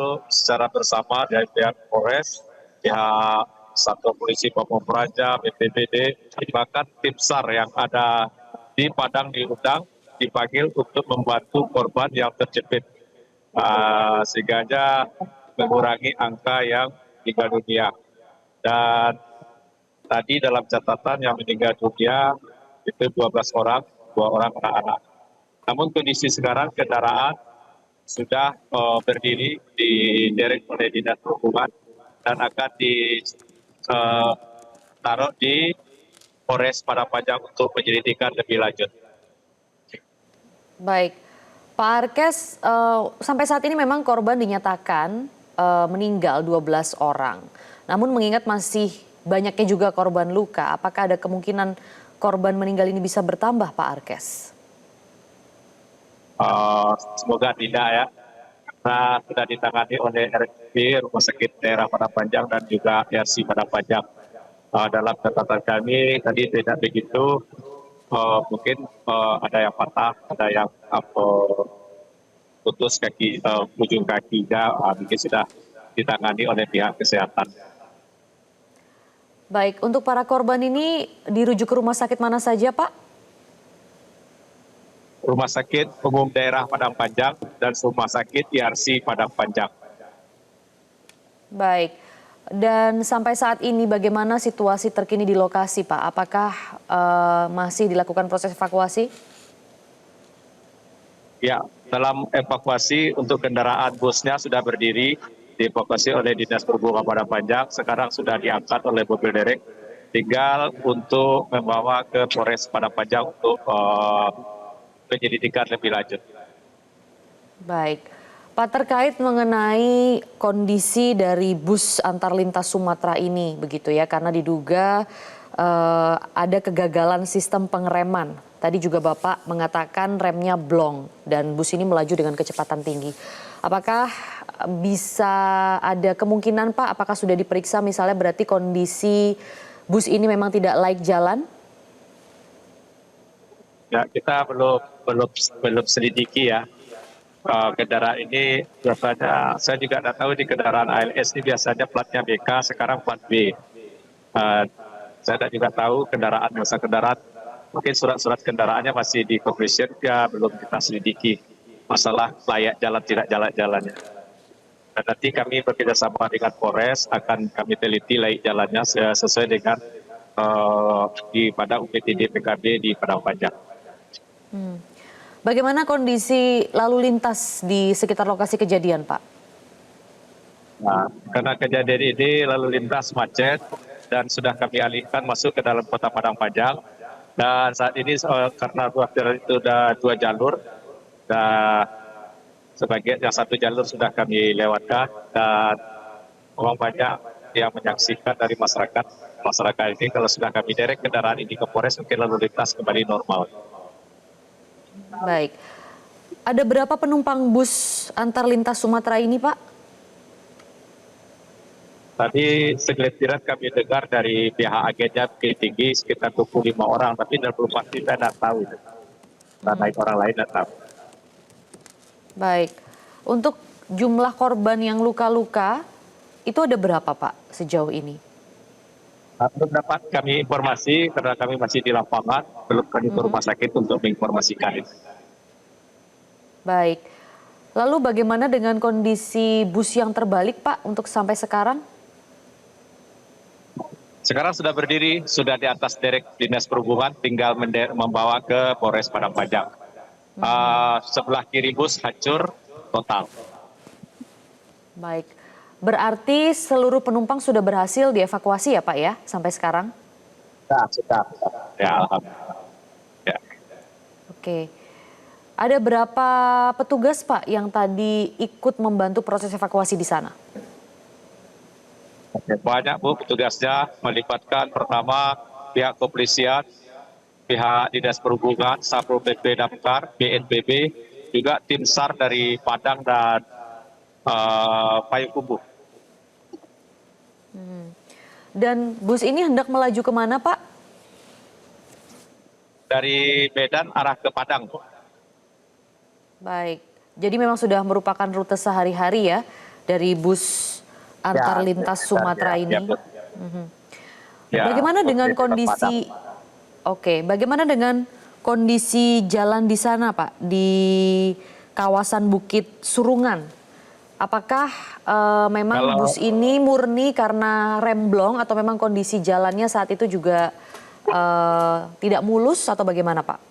bersama dari pihak Polres, pihak Satuan Polisi Pamung Praja, BPBD, bahkan tim SAR yang ada di Padang diundang, dipanggil untuk membantu korban yang terjepit. Sehingga mengurangi angka yang meninggal dunia. Dan tadi dalam catatan yang meninggal dunia itu 12 orang, 2 orang anak-anak. Namun kondisi sekarang kendaraan sudah berdiri diderek oleh Dinas Perhubungan dan akan ditaruh di Polres Padang Panjang untuk penyelidikan lebih lanjut. Baik, Pak Arkes, sampai saat ini memang korban dinyatakan meninggal 12 orang. Namun mengingat masih banyaknya juga korban luka, apakah ada kemungkinan korban meninggal ini bisa bertambah, Pak Arkes? Semoga tidak ya, karena sudah ditangani oleh RSP Rumah Sakit Daerah Padang Panjang dan juga RC Padang Panjang. Dalam catatan kami tadi tidak begitu, mungkin ada yang patah, ada yang putus kaki, ujung kakinya, mungkin sudah ditangani oleh pihak kesehatan. Baik, untuk para korban ini dirujuk ke rumah sakit mana saja, Pak? Rumah Sakit Umum Daerah Padang Panjang dan Rumah Sakit IRC Padang Panjang. Baik, dan sampai saat ini bagaimana situasi terkini di lokasi, Pak? Apakah masih dilakukan proses evakuasi? Ya, dalam evakuasi untuk kendaraan busnya sudah berdiri, dievakuasi oleh Dinas Perhubungan Padang Panjang, sekarang sudah diangkat oleh mobil derek, tinggal untuk membawa ke Polres Padang Panjang untuk penyelidikan lebih lanjut. Baik, Pak, terkait mengenai kondisi dari bus antar lintas Sumatera ini, begitu ya, karena diduga ada kegagalan sistem pengereman. Tadi juga Bapak mengatakan remnya blong dan bus ini melaju dengan kecepatan tinggi. Apakah bisa ada kemungkinan, Pak, apakah sudah diperiksa misalnya berarti kondisi bus ini memang tidak layak jalan? Ya, kita belum selidiki ya. Kendaraan ini biasanya, saya juga tidak tahu di kendaraan ALS ini biasanya platnya BK, sekarang plat B. Saya juga tahu masa kendaraan, mungkin surat-surat kendaraannya masih di Corporation, ya belum kita selidiki masalah layak jalan tidak layak jalannya. Dan nanti kami bekerjasama dengan Polres akan kami teliti layak jalannya sesuai dengan pada UPTD PKB di Padang Panjang. Bagaimana kondisi lalu lintas di sekitar lokasi kejadian, Pak? Nah, karena kejadian ini lalu lintas macet dan sudah kami alihkan masuk ke dalam kota Padang Panjang. Dan saat ini karena ruas jalan itu sudah 2 jalur, dan sebagian yang 1 jalur sudah kami lewatkan, dan memang banyak yang menyaksikan dari masyarakat ini kalau sudah kami derek kendaraan ini ke Polres, mungkin lalu lintas kembali normal. Baik, ada berapa penumpang bus antar lintas Sumatera ini, Pak? Tadi segelintir kami dengar dari pihak agennya Bukit Tinggi sekitar 25 orang, tapi dalam pasti saya tidak tahu. Dan orang lain tidak tahu. Baik, untuk jumlah korban yang luka-luka itu ada berapa, Pak, sejauh ini? Belum dapat kami informasi karena kami masih di lapangan, belum kami ke rumah sakit untuk menginformasikan itu. Baik, lalu bagaimana dengan kondisi bus yang terbalik, Pak, untuk sampai sekarang? Sekarang sudah berdiri, sudah di atas derek Dinas Perhubungan, tinggal membawa ke Polres Padang Panjang. Sebelah kiri bus hancur total. Baik, berarti seluruh penumpang sudah berhasil dievakuasi ya, Pak, ya, sampai sekarang? Sudah. Ya, alhamdulillah. Ya. Oke. Ada berapa petugas Pak yang tadi ikut membantu proses evakuasi di sana? Banyak Bu petugasnya, melibatkan pertama pihak kepolisian, pihak Dinas Perhubungan, Satpol PP Damkar, BNPB, juga tim SAR dari Padang dan Payakumbuh. Dan bus ini hendak melaju kemana Pak? Dari Medan arah ke Padang, Bu. Baik, jadi memang sudah merupakan rute sehari-hari ya dari bus antar lintas Sumatera ini. Bu. Ya, Bagaimana dengan oke, Padang. bagaimana dengan kondisi jalan di sana Pak, di kawasan Bukit Surungan? Apakah memang bus ini murni karena remblong atau memang kondisi jalannya saat itu juga tidak mulus atau bagaimana Pak?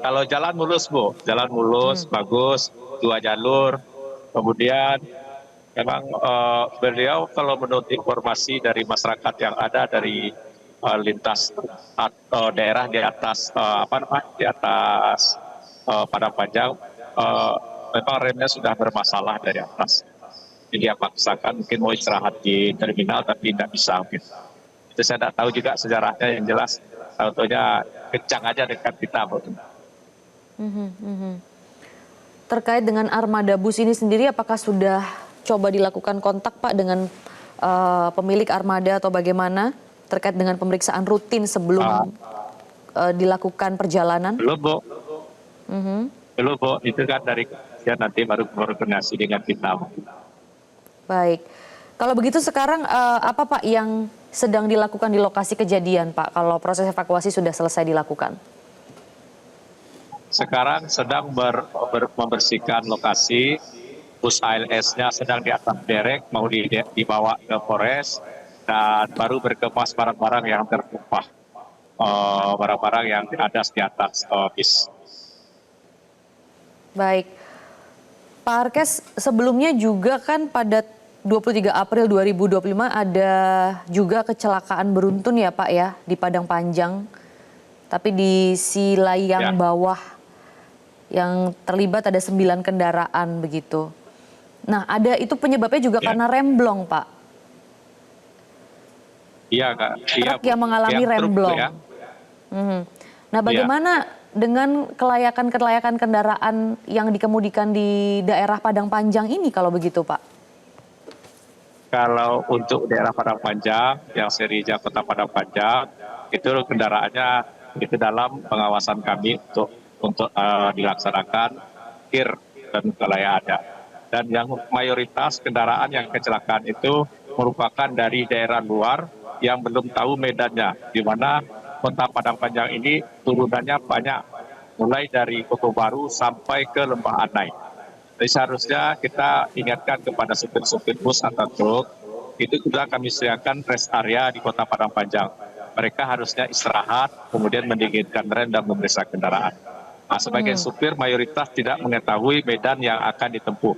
Kalau jalan mulus Bu, jalan mulus, bagus, 2 jalur. Kemudian memang beliau kalau menurut informasi dari masyarakat yang ada dari lintas daerah di atas di atas Padang Panjang, memang remnya sudah bermasalah dari atas. Jadi dia paksakan mungkin mau istirahat di terminal tapi tidak bisa. Gitu. Itu saya tidak tahu juga sejarahnya, yang jelas tahu-taunya kencang aja dekat kita. Terkait dengan armada bus ini sendiri, apakah sudah coba dilakukan kontak Pak dengan pemilik armada atau bagaimana terkait dengan pemeriksaan rutin sebelum dilakukan perjalanan? Belum Bu, belum Bu, itu kan dari ya nanti baru koordinasi dengan kita. Baik, kalau begitu sekarang apa Pak yang sedang dilakukan di lokasi kejadian Pak kalau proses evakuasi sudah selesai dilakukan? Sekarang sedang membersihkan lokasi, bus ALS-nya sedang di atas derek, mau dibawa ke Polres, dan baru berkemas barang-barang yang tertumpah, barang-barang yang ada di atas bis. Baik, Pak Arkes, sebelumnya juga kan pada 23 April 2025 ada juga kecelakaan beruntun ya Pak ya di Padang Panjang, tapi di Silayang bawah yang terlibat ada 9 kendaraan begitu. Nah ada itu penyebabnya juga karena remblong Pak. Iya Kak. Truk yang mengalami remblong. Ya. Nah bagaimana dengan kelayakan kendaraan yang dikemudikan di daerah Padang Panjang ini kalau begitu Pak? Kalau untuk daerah Padang Panjang, yang seri Jakarta Padang Panjang, itu kendaraannya itu dalam pengawasan kami untuk dilaksanakan kir dan wilayah ada. Dan yang mayoritas kendaraan yang kecelakaan itu merupakan dari daerah luar yang belum tahu medannya, di mana kota Padang Panjang ini turunannya banyak, mulai dari Kota Baru sampai ke Lembah Anai. Jadi seharusnya kita ingatkan kepada supir-supir bus atau truk, itu sudah kami sediakan rest area di Kota Padang Panjang. Mereka harusnya istirahat, kemudian mendinginkan rem dan memeriksa kendaraan. Nah, sebagian supir mayoritas tidak mengetahui medan yang akan ditempuh.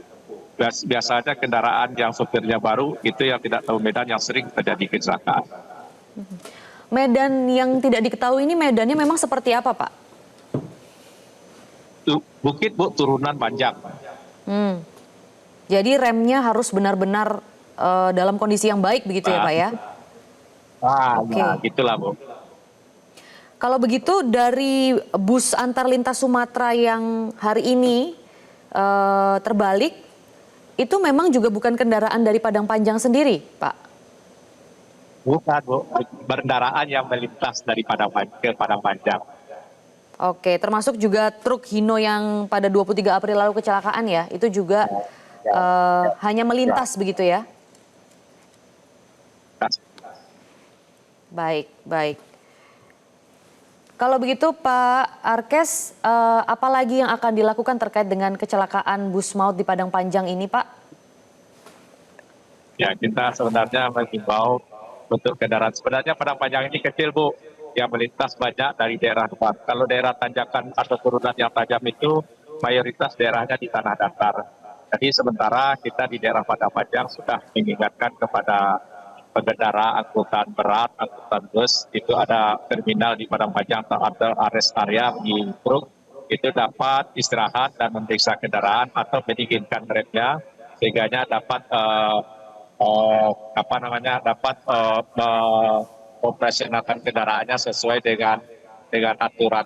Biasanya kendaraan yang supirnya baru, itu yang tidak tahu medan yang sering terjadi kecelakaan. Medan yang tidak diketahui ini medannya memang seperti apa Pak? Bukit Bu, turunan panjang. Jadi remnya harus benar-benar dalam kondisi yang baik begitu ya Pak ya? Oke. Nah, gitulah Bu. Kalau begitu dari bus antar lintas Sumatera yang hari ini terbalik, itu memang juga bukan kendaraan dari Padang Panjang sendiri Pak? Bukan Bu, kendaraan yang melintas dari Padang Panjang ke Padang Panjang. Oke, termasuk juga truk Hino yang pada 23 April lalu kecelakaan ya, itu juga hanya melintas begitu ya? Baik, baik. Kalau begitu Pak Arkes, apa lagi yang akan dilakukan terkait dengan kecelakaan bus maut di Padang Panjang ini Pak? Ya, kita sebenarnya mengimbau untuk kendaraan. Sebenarnya Padang Panjang ini kecil Bu, yang melintas banyak dari daerah luar. Kalau daerah tanjakan atau turunan yang tajam itu mayoritas daerahnya di tanah datar. Jadi sementara kita di daerah Padang Panjang sudah mengingatkan kepada pengendara angkutan berat, angkutan bus, itu ada terminal di Padang Panjang atau ada rest area di truk itu dapat istirahat dan memeriksa kendaraan atau mendinginkan remnya sehingga dapat operasionalkan kendaraannya sesuai dengan aturan.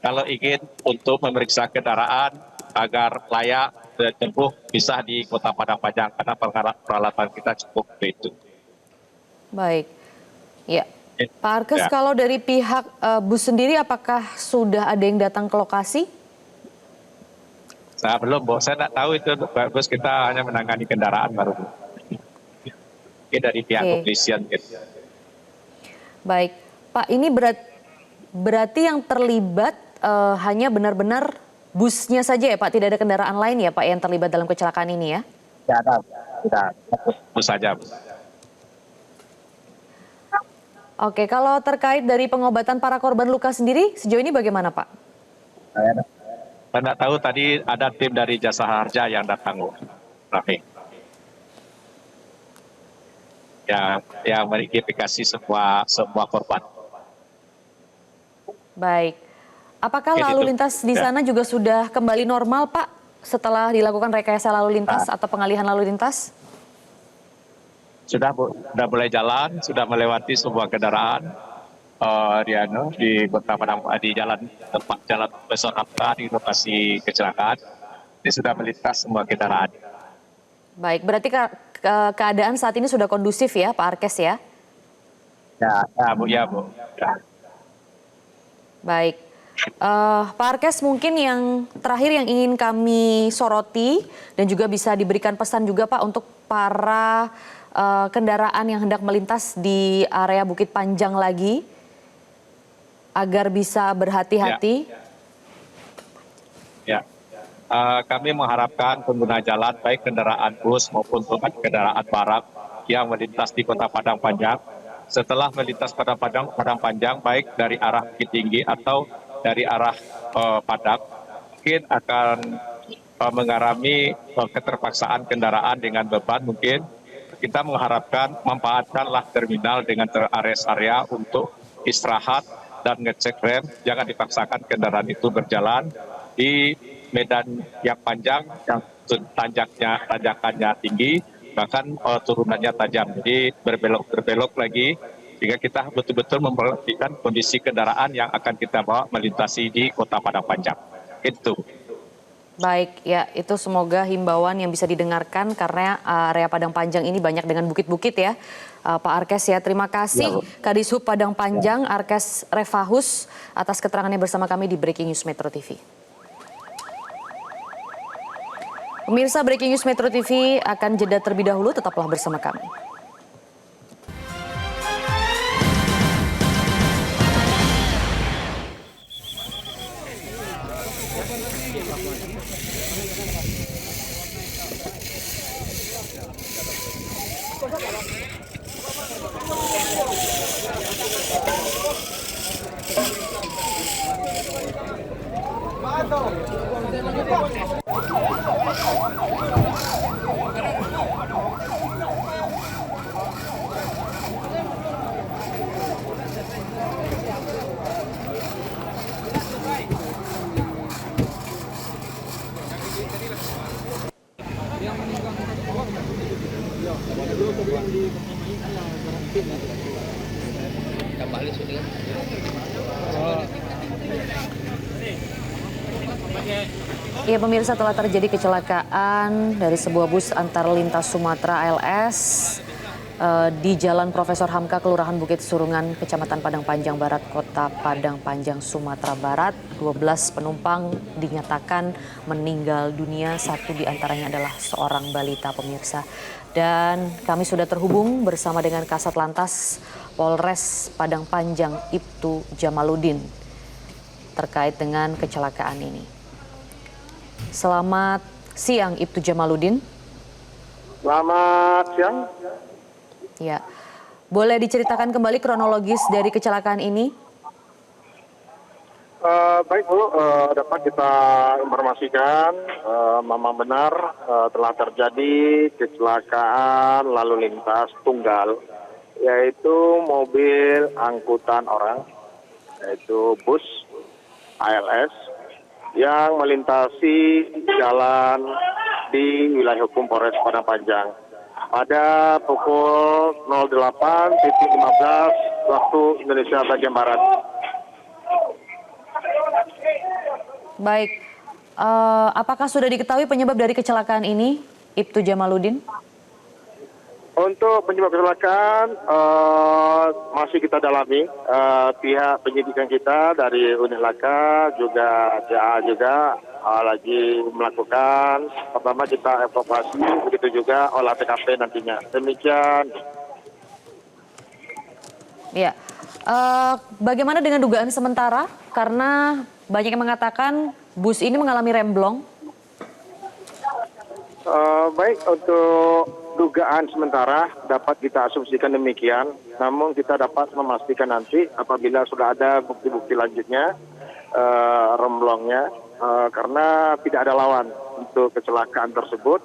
Kalau ingin untuk memeriksa kendaraan agar layak tempuh bisa di Kota Padang Panjang karena peralatan kita cukup itu. Baik, ya. Pak Arkes, Ya. kalau dari pihak bus sendiri apakah sudah ada yang datang ke lokasi? Saya belum, Bu. Saya tidak tahu itu, bus kita hanya menangani kendaraan baru. Ini dari pihak Oke. kepolisian. Gitu. Baik, Pak, ini berarti yang terlibat hanya benar-benar busnya saja ya Pak, tidak ada kendaraan lain ya Pak yang terlibat dalam kecelakaan ini ya? Tidak, bus saja. Bu. Oke, kalau terkait dari pengobatan para korban luka sendiri, sejauh ini bagaimana Pak? Saya tidak tahu, tadi ada tim dari Jasa Harja yang datang, Bu. Rafi. Yang mengidentifikasi semua korban. Baik. Apakah Gitu. lalu lintas di Ya. sana juga sudah kembali normal Pak setelah dilakukan rekayasa lalu lintas atau pengalihan lalu lintas? Sudah, Bu. Sudah mulai jalan, sudah melewati sebuah kendaraan di Kota Padang, di jalan Besar Hamka di lokasi kecelakaan. Ini sudah melintas semua kendaraan. Baik, berarti keadaan saat ini sudah kondusif ya Pak Arkes ya? Ya, Bu. Ya. Baik. Pak Arkes, mungkin yang terakhir yang ingin kami soroti dan juga bisa diberikan pesan juga Pak untuk para kendaraan yang hendak melintas di area Bukit Panjang lagi agar bisa berhati-hati. Ya. Kami mengharapkan pengguna jalan baik kendaraan bus maupun kendaraan barang yang melintas di Kota Padang Panjang. Setelah melintas Padang Panjang baik dari arah Bukit Tinggi atau dari arah Padang, mungkin akan mengalami keterpaksaan kendaraan dengan beban. Mungkin kita mengharapkan manfaatkanlah terminal dengan rest area untuk istirahat dan ngecek rem. Jangan dipaksakan kendaraan itu berjalan di medan yang panjang, yang tanjakannya tinggi, bahkan turunannya tajam. Jadi berbelok lagi, sehingga kita betul-betul memperhatikan kondisi kendaraan yang akan kita bawa melintasi di Kota Padang Panjang. Itu. Baik, ya itu semoga himbauan yang bisa didengarkan karena area Padang Panjang ini banyak dengan bukit-bukit ya. Pak Arkes ya, terima kasih Kadishub Padang Panjang, Arkes Refahus atas keterangannya bersama kami di Breaking News Metro TV. Pemirsa, Breaking News Metro TV akan jeda terlebih dahulu, tetaplah bersama kami. Ya pemirsa, telah terjadi kecelakaan dari sebuah bus antar lintas Sumatera ALS di Jalan Profesor Hamka, Kelurahan Bukit Surungan, Kecamatan Padang Panjang Barat, Kota Padang Panjang, Sumatera Barat. 12 penumpang dinyatakan meninggal dunia, satu diantaranya adalah seorang balita pemirsa. Dan kami sudah terhubung bersama dengan Kasat Lantas Polres Padang Panjang Ibtu Jamaludin terkait dengan kecelakaan ini. Selamat siang Ibtu Jamaludin. Selamat siang. Ya, boleh diceritakan kembali kronologis dari kecelakaan ini? Baik Bu, dapat kita informasikan memang benar telah terjadi kecelakaan lalu lintas tunggal, yaitu mobil angkutan orang, yaitu bus ALS yang melintasi jalan di wilayah hukum Polres Padang Panjang. Pada pukul 08.15 waktu Indonesia bagian Barat. Baik, apakah sudah diketahui penyebab dari kecelakaan ini, Ibtu Jamaluddin? Untuk penyebab kecelakaan masih kita dalami. Pihak penyidikan kita dari Unit Laka juga CA juga lagi melakukan. Pertama kita evakuasi, begitu juga olah TKP nantinya. Demikian. Ya, bagaimana dengan dugaan sementara? Karena banyak yang mengatakan bus ini mengalami remblong. Baik, untuk dugaan sementara dapat kita asumsikan demikian. Namun kita dapat memastikan nanti apabila sudah ada bukti-bukti lanjutnya remblongnya, karena tidak ada lawan untuk kecelakaan tersebut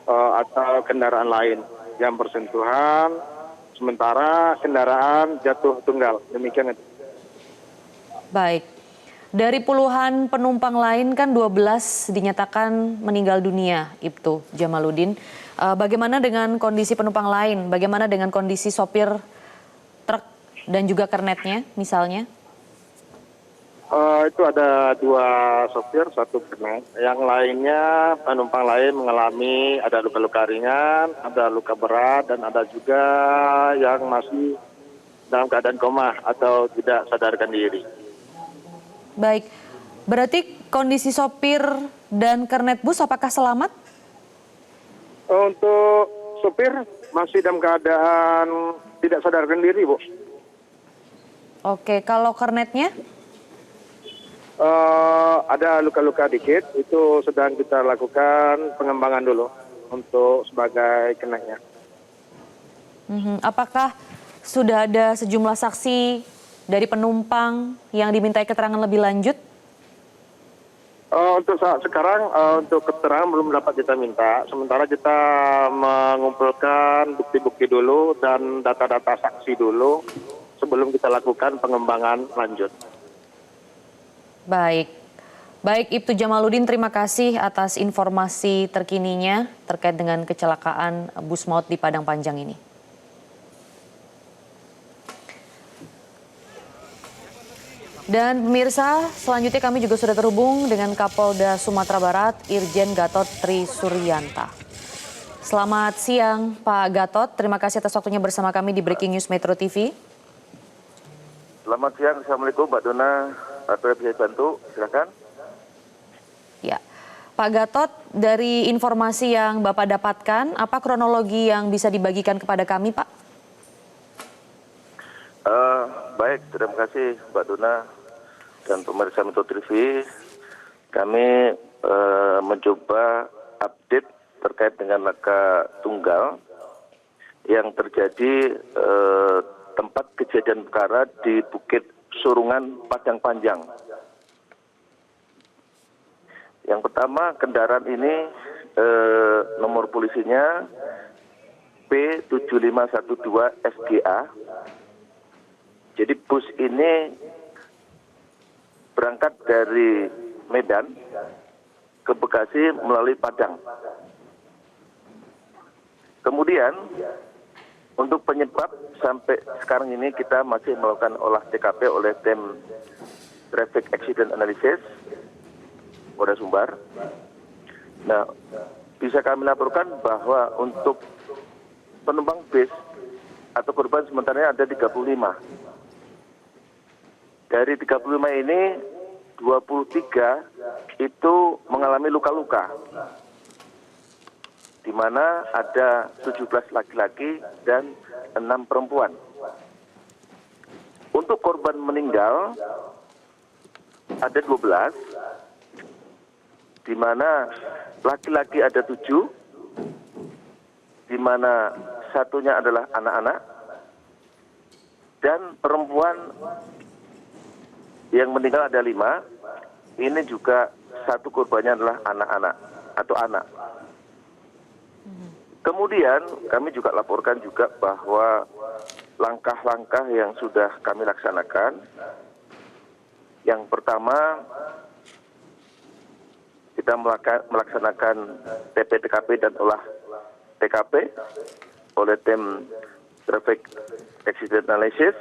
atau kendaraan lain yang bersentuhan. Sementara kendaraan jatuh tunggal. Demikian. Baik. Dari puluhan penumpang lain kan 12 dinyatakan meninggal dunia, Ibtu Jamaluddin. Bagaimana dengan kondisi penumpang lain? Bagaimana dengan kondisi sopir truk dan juga kernetnya misalnya? Itu ada 2 sopir, 1 kernet. Yang lainnya penumpang lain mengalami ada luka-luka ringan, ada luka berat, dan ada juga yang masih dalam keadaan koma atau tidak sadarkan diri. Baik, berarti kondisi sopir dan kernet bus apakah selamat? Untuk sopir masih dalam keadaan tidak sadarkan diri, Bu. Oke, kalau kernetnya? Ada luka-luka dikit, itu sedang kita lakukan pengembangan dulu untuk sebagai keneknya. Apakah sudah ada sejumlah saksi dari penumpang yang dimintai keterangan lebih lanjut? Untuk saat sekarang, untuk keterangan belum dapat kita minta. Sementara kita mengumpulkan bukti-bukti dulu dan data-data saksi dulu sebelum kita lakukan pengembangan lanjut. Baik. Baik, Ibtu Jamaluddin, terima kasih atas informasi terkininya terkait dengan kecelakaan bus maut di Padang Panjang ini. Dan pemirsa, selanjutnya kami juga sudah terhubung dengan Kapolda Sumatera Barat, Irjen Gatot Trisuryanta. Selamat siang, Pak Gatot. Terima kasih atas waktunya bersama kami di Breaking News Metro TV. Selamat siang, Assalamualaikum Mbak Dona. Apa bisa dibantu? Silakan. Ya, Pak Gatot, dari informasi yang Bapak dapatkan, apa kronologi yang bisa dibagikan kepada kami, Pak? Baik, terima kasih Mbak Dona dan pemirsa Metro TV. Kami mencoba update terkait dengan laka tunggal yang terjadi tempat kejadian perkara di Bukit Surungan, Padang Panjang. Yang pertama, kendaraan ini nomor polisinya P7512 SGA. Jadi bus ini berangkat dari Medan ke Bekasi melalui Padang. Kemudian untuk penyebab sampai sekarang ini kita masih melakukan olah TKP oleh tim Traffic Accident Analysis Polda Sumbar. Nah, bisa kami laporkan bahwa untuk penumpang bis atau korban sementara ada 35. Dari 35 ini 23 itu mengalami luka-luka, di mana ada 17 laki-laki dan 6 perempuan. Untuk korban meninggal ada 12, di mana laki-laki ada 7, di mana satunya adalah anak-anak, dan perempuan yang meninggal ada 5. Ini juga satu korbannya adalah anak-anak atau anak. Kemudian kami juga laporkan juga bahwa langkah-langkah yang sudah kami laksanakan. Yang pertama, kita melaksanakan TP-TKP dan olah TKP oleh tim Traffic Accident Analysis.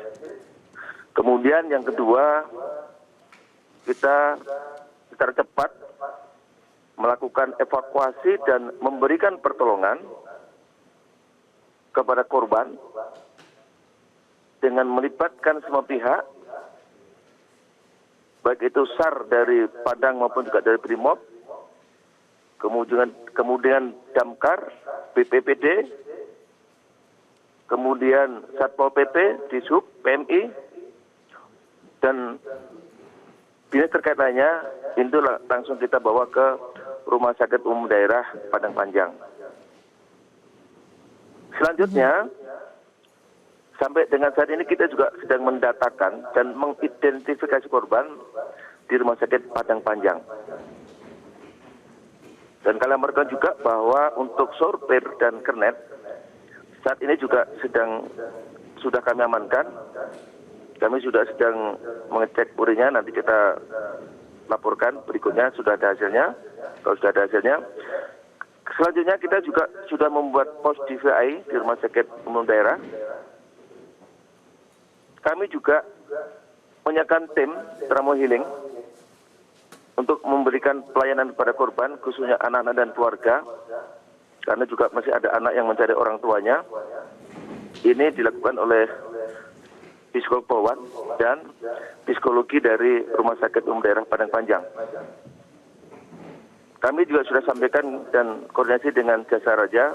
Kemudian yang kedua, kita secara cepat melakukan evakuasi dan memberikan pertolongan kepada korban dengan melibatkan semua pihak, baik itu SAR dari Padang maupun juga dari Brimob, kemudian Damkar, BPPD, kemudian Satpol PP, Dishub, PMI, dan dinas terkait lainnya, itu langsung kita bawa ke Rumah Sakit Umum Daerah Padang Panjang. Selanjutnya, sampai dengan saat ini kita juga sedang mendatakan dan mengidentifikasi korban di Rumah Sakit Padang Panjang. Dan kalian merekam juga bahwa untuk sortir dan kernet saat ini juga sudah kami amankan. Kami sudah sedang mengecek urinnya, nanti kita laporkan berikutnya sudah ada hasilnya. Kalau sudah ada hasilnya, selanjutnya kita juga sudah membuat pos DVI di Rumah Sakit Umum Daerah. Kami juga menyiapkan tim trauma healing untuk memberikan pelayanan kepada korban, khususnya anak-anak dan keluarga, karena juga masih ada anak yang mencari orang tuanya. Ini dilakukan oleh psikolog Polwan dan psikologi dari Rumah Sakit Umum Daerah Padang Panjang. Kami juga sudah sampaikan dan koordinasi dengan Jasa Raja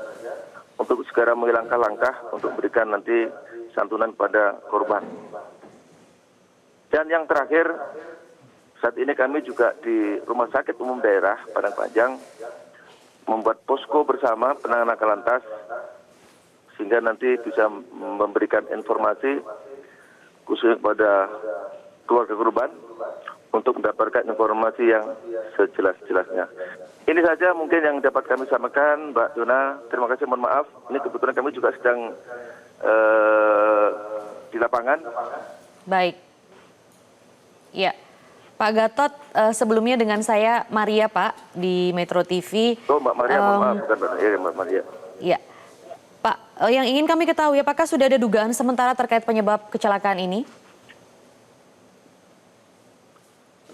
untuk segera menghilangkan langkah untuk memberikan nanti santunan pada korban. Dan yang terakhir, saat ini kami juga di Rumah Sakit Umum Daerah Padang Panjang membuat posko bersama penanganan Lantas sehingga nanti bisa memberikan informasi khususnya kepada keluarga korban untuk mendapatkan informasi yang sejelas-jelasnya. Ini saja mungkin yang dapat kami sampaikan, Mbak Dona. Terima kasih, mohon maaf. Ini kebetulan kami juga sedang di lapangan. Baik. Ya, Pak Gatot, sebelumnya dengan saya Maria, Pak, di Metro TV. Oh, Mbak Maria, mohon maaf. Bukan Mbak, ya, Mbak Maria. Ya, Pak, yang ingin kami ketahui, apakah sudah ada dugaan sementara terkait penyebab kecelakaan ini?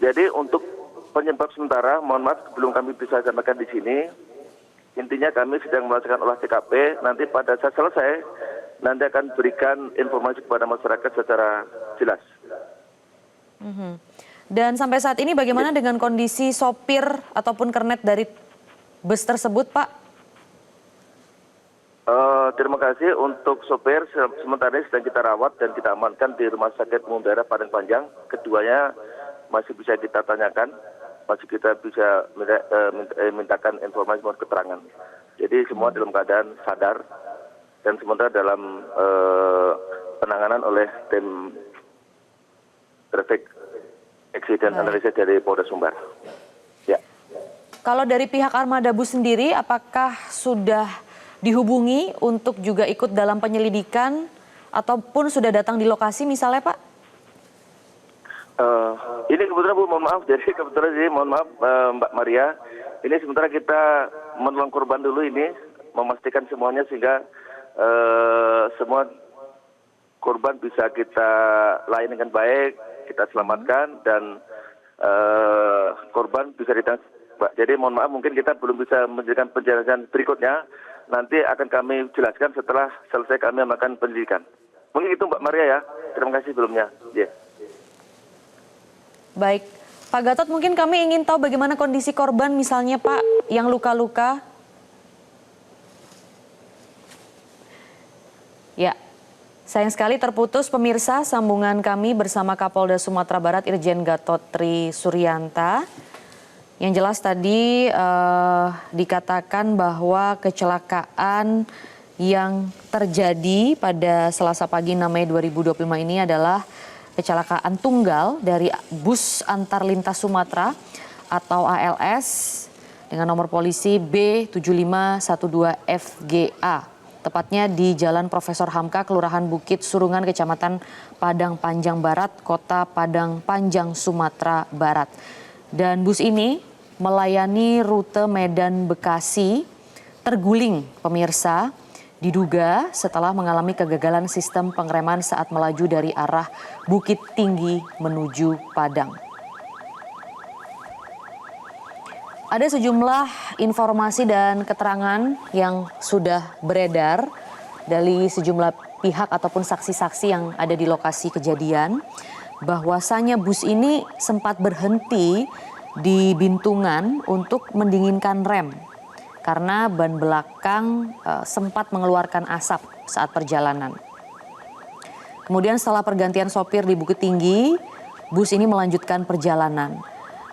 Jadi untuk penyebab sementara, mohon maaf belum kami bisa sampaikan di sini. Intinya kami sedang melaksanakan olah TKP. Nanti pada saat selesai, nanti akan berikan informasi kepada masyarakat secara jelas. Dan sampai saat ini bagaimana dengan kondisi sopir ataupun kernet dari bus tersebut, Pak? Terima kasih untuk sopir. Sementara ini sedang kita rawat dan kita amankan di Rumah Sakit Umum Daerah Padang Panjang. Keduanya masih bisa kita tanyakan, masih kita bisa mintakan informasi maupun keterangan. Jadi semua dalam keadaan sadar dan sementara dalam penanganan oleh tim Traffic Accident Analysis dari Polda Sumbar. Ya. Kalau dari pihak Armada Bus sendiri, apakah sudah dihubungi untuk juga ikut dalam penyelidikan ataupun sudah datang di lokasi misalnya, Pak? Ini kebetulan Bu, mohon maaf. Jadi kebetulan mohon maaf Mbak Maria. Ini sementara kita menolong korban dulu ini, memastikan semuanya sehingga semua korban bisa kita layani dengan baik, kita selamatkan dan korban bisa ditangani. Mbak, jadi mohon maaf mungkin kita belum bisa menjadikan penjelasan berikutnya. Nanti akan kami jelaskan setelah selesai kami melakukan pendidikan. Mungkin itu Mbak Maria ya. Terima kasih sebelumnya. Yeah. Baik, Pak Gatot, mungkin kami ingin tahu bagaimana kondisi korban misalnya, Pak, yang luka-luka. Ya, sayang sekali terputus pemirsa sambungan kami bersama Kapolda Sumatera Barat Irjen Gatot Tri Suryanta. Yang jelas tadi dikatakan bahwa kecelakaan yang terjadi pada Selasa pagi 6 Mei 2025 ini adalah kecelakaan tunggal dari bus antar lintas Sumatera atau ALS dengan nomor polisi B7512FGA. Tepatnya di Jalan Profesor Hamka, Kelurahan Bukit Surungan, Kecamatan Padang Panjang Barat, Kota Padang Panjang, Sumatera Barat. Dan bus ini melayani rute Medan Bekasi terguling pemirsa, diduga setelah mengalami kegagalan sistem pengereman saat melaju dari arah Bukit Tinggi menuju Padang. Ada sejumlah informasi dan keterangan yang sudah beredar dari sejumlah pihak ataupun saksi-saksi yang ada di lokasi kejadian, bahwasanya bus ini sempat berhenti di Bintungan untuk mendinginkan rem karena ban belakang sempat mengeluarkan asap saat perjalanan. Kemudian setelah pergantian sopir di Bukit Tinggi, bus ini melanjutkan perjalanan.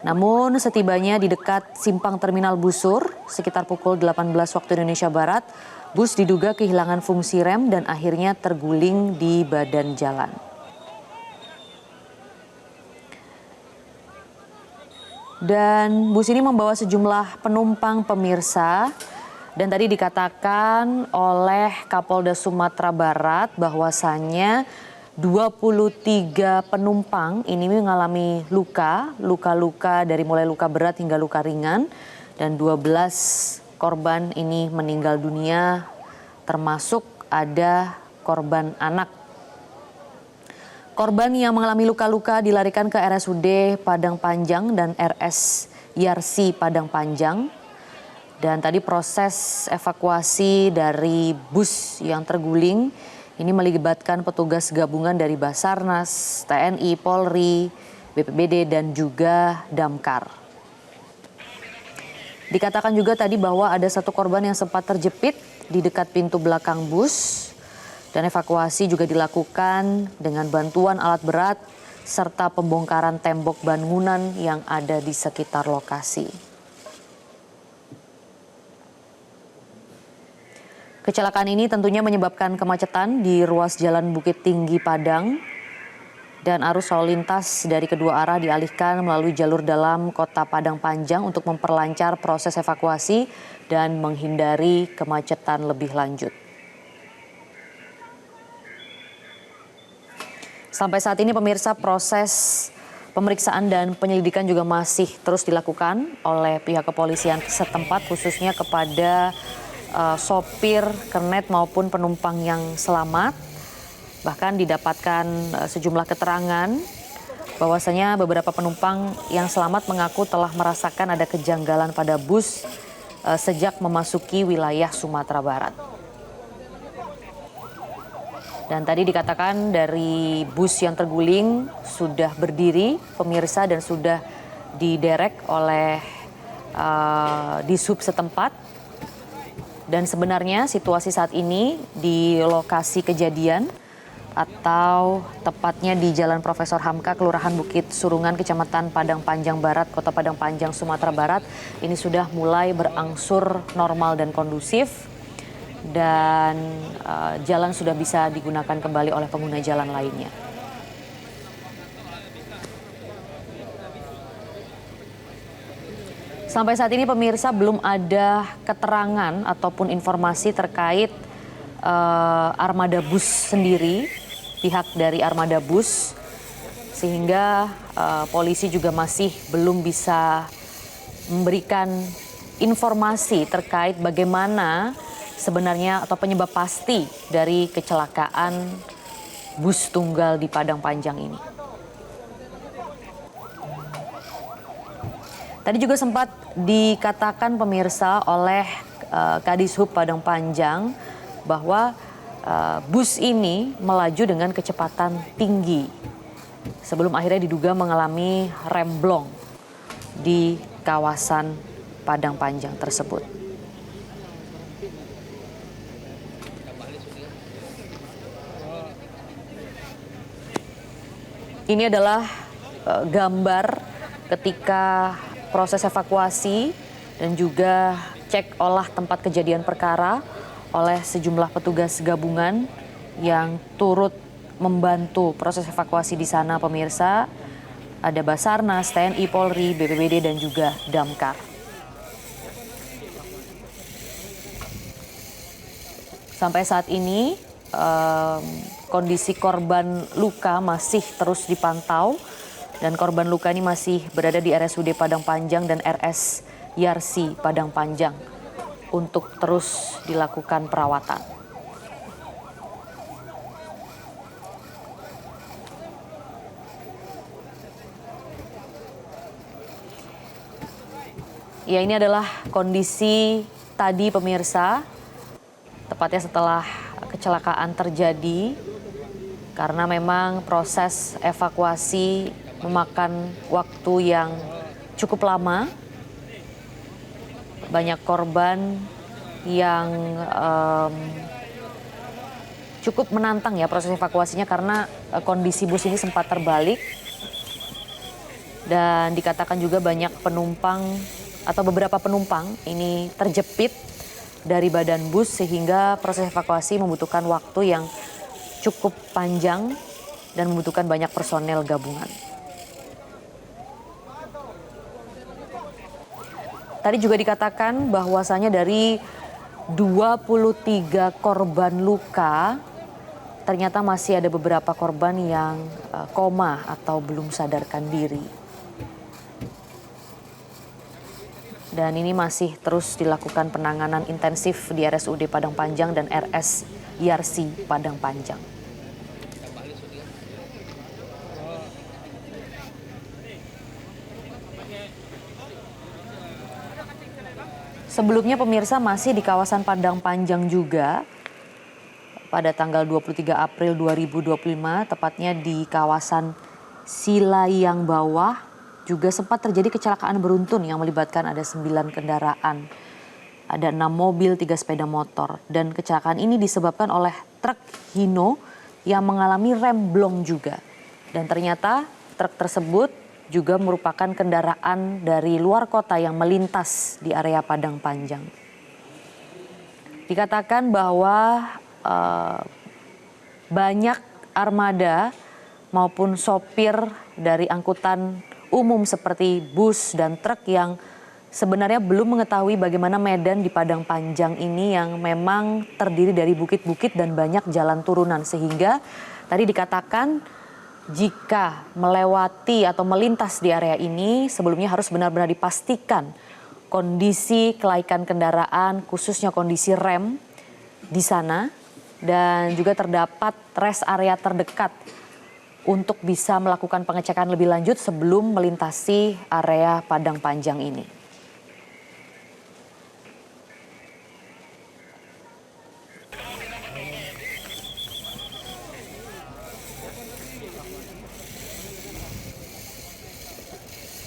Namun setibanya di dekat simpang terminal Busur sekitar pukul 18 waktu Indonesia Barat, bus diduga kehilangan fungsi rem dan akhirnya terguling di badan jalan. Dan bus ini membawa sejumlah penumpang pemirsa, dan tadi dikatakan oleh Kapolda Sumatera Barat bahwasannya 23 penumpang ini mengalami luka-luka dari mulai luka berat hingga luka ringan, dan 12 korban ini meninggal dunia, termasuk ada korban anak. Korban yang mengalami luka-luka dilarikan ke RSUD Padang Panjang dan RS Yarsi Padang Panjang. Dan tadi proses evakuasi dari bus yang terguling ini melibatkan petugas gabungan dari Basarnas, TNI, Polri, BPBD dan juga Damkar. Dikatakan juga tadi bahwa ada satu korban yang sempat terjepit di dekat pintu belakang bus. Dan evakuasi juga dilakukan dengan bantuan alat berat serta pembongkaran tembok bangunan yang ada di sekitar lokasi. Kecelakaan ini tentunya menyebabkan kemacetan di ruas Jalan Bukit Tinggi Padang, dan arus lalu lintas dari kedua arah dialihkan melalui jalur dalam Kota Padang Panjang untuk memperlancar proses evakuasi dan menghindari kemacetan lebih lanjut. Sampai saat ini pemirsa, proses pemeriksaan dan penyelidikan juga masih terus dilakukan oleh pihak kepolisian setempat, khususnya kepada sopir, kernet maupun penumpang yang selamat. Bahkan didapatkan sejumlah keterangan bahwasanya beberapa penumpang yang selamat mengaku telah merasakan ada kejanggalan pada bus sejak memasuki wilayah Sumatera Barat. Dan tadi dikatakan dari bus yang terguling sudah berdiri pemirsa dan sudah diderek oleh Dishub setempat. Dan sebenarnya situasi saat ini di lokasi kejadian atau tepatnya di Jalan Profesor Hamka, Kelurahan Bukit Surungan, Kecamatan Padang Panjang Barat, Kota Padang Panjang, Sumatera Barat, ini sudah mulai berangsur normal dan kondusif. Dan jalan sudah bisa digunakan kembali oleh pengguna jalan lainnya. Sampai saat ini pemirsa belum ada keterangan ataupun informasi terkait armada bus sendiri, pihak dari armada bus, sehingga polisi juga masih belum bisa memberikan informasi terkait bagaimana sebenarnya atau penyebab pasti dari kecelakaan bus tunggal di Padang Panjang ini. Tadi juga sempat dikatakan pemirsa oleh Kadishub Padang Panjang bahwa bus ini melaju dengan kecepatan tinggi sebelum akhirnya diduga mengalami remblong di kawasan Padang Panjang tersebut. Ini adalah gambar ketika proses evakuasi dan juga cek olah tempat kejadian perkara oleh sejumlah petugas gabungan yang turut membantu proses evakuasi di sana pemirsa. Ada Basarnas, TNI, Polri, BPBD dan juga Damkar. Sampai saat ini kondisi korban luka masih terus dipantau Dan korban luka ini masih berada di RSUD Padang Panjang dan RS Yarsi Padang Panjang untuk terus dilakukan perawatan. Ya, ini adalah kondisi tadi pemirsa, tepatnya setelah kecelakaan terjadi, karena memang proses evakuasi memakan waktu yang cukup lama. Banyak korban yang cukup menantang ya proses evakuasinya karena kondisi bus ini sempat terbalik. Dan dikatakan juga banyak penumpang atau beberapa penumpang ini terjepit dari badan bus sehingga proses evakuasi membutuhkan waktu yang cukup panjang dan membutuhkan banyak personel gabungan. Tadi juga dikatakan bahwasanya dari 23 korban luka, ternyata masih ada beberapa korban yang koma atau belum sadarkan diri. Dan ini masih terus dilakukan penanganan intensif di RSUD Padang Panjang dan RS Yarsi Padang Panjang. Sebelumnya pemirsa masih di kawasan Padang Panjang juga pada tanggal 23 April 2025, tepatnya di kawasan Silayang Bawah, juga sempat terjadi kecelakaan beruntun yang melibatkan ada 9 kendaraan. Ada 6 mobil, 3 sepeda motor. Dan kecelakaan ini disebabkan oleh truk Hino yang mengalami remblong juga. Dan ternyata truk tersebut juga merupakan kendaraan dari luar kota yang melintas di area Padang Panjang. Dikatakan bahwa banyak armada maupun sopir dari angkutan umum seperti bus dan truk yang sebenarnya belum mengetahui bagaimana medan di Padang Panjang ini yang memang terdiri dari bukit-bukit dan banyak jalan turunan, sehingga tadi dikatakan jika melewati atau melintas di area ini sebelumnya harus benar-benar dipastikan kondisi kelaikan kendaraan, khususnya kondisi rem di sana, dan juga terdapat rest area terdekat untuk bisa melakukan pengecekan lebih lanjut sebelum melintasi area Padang Panjang ini.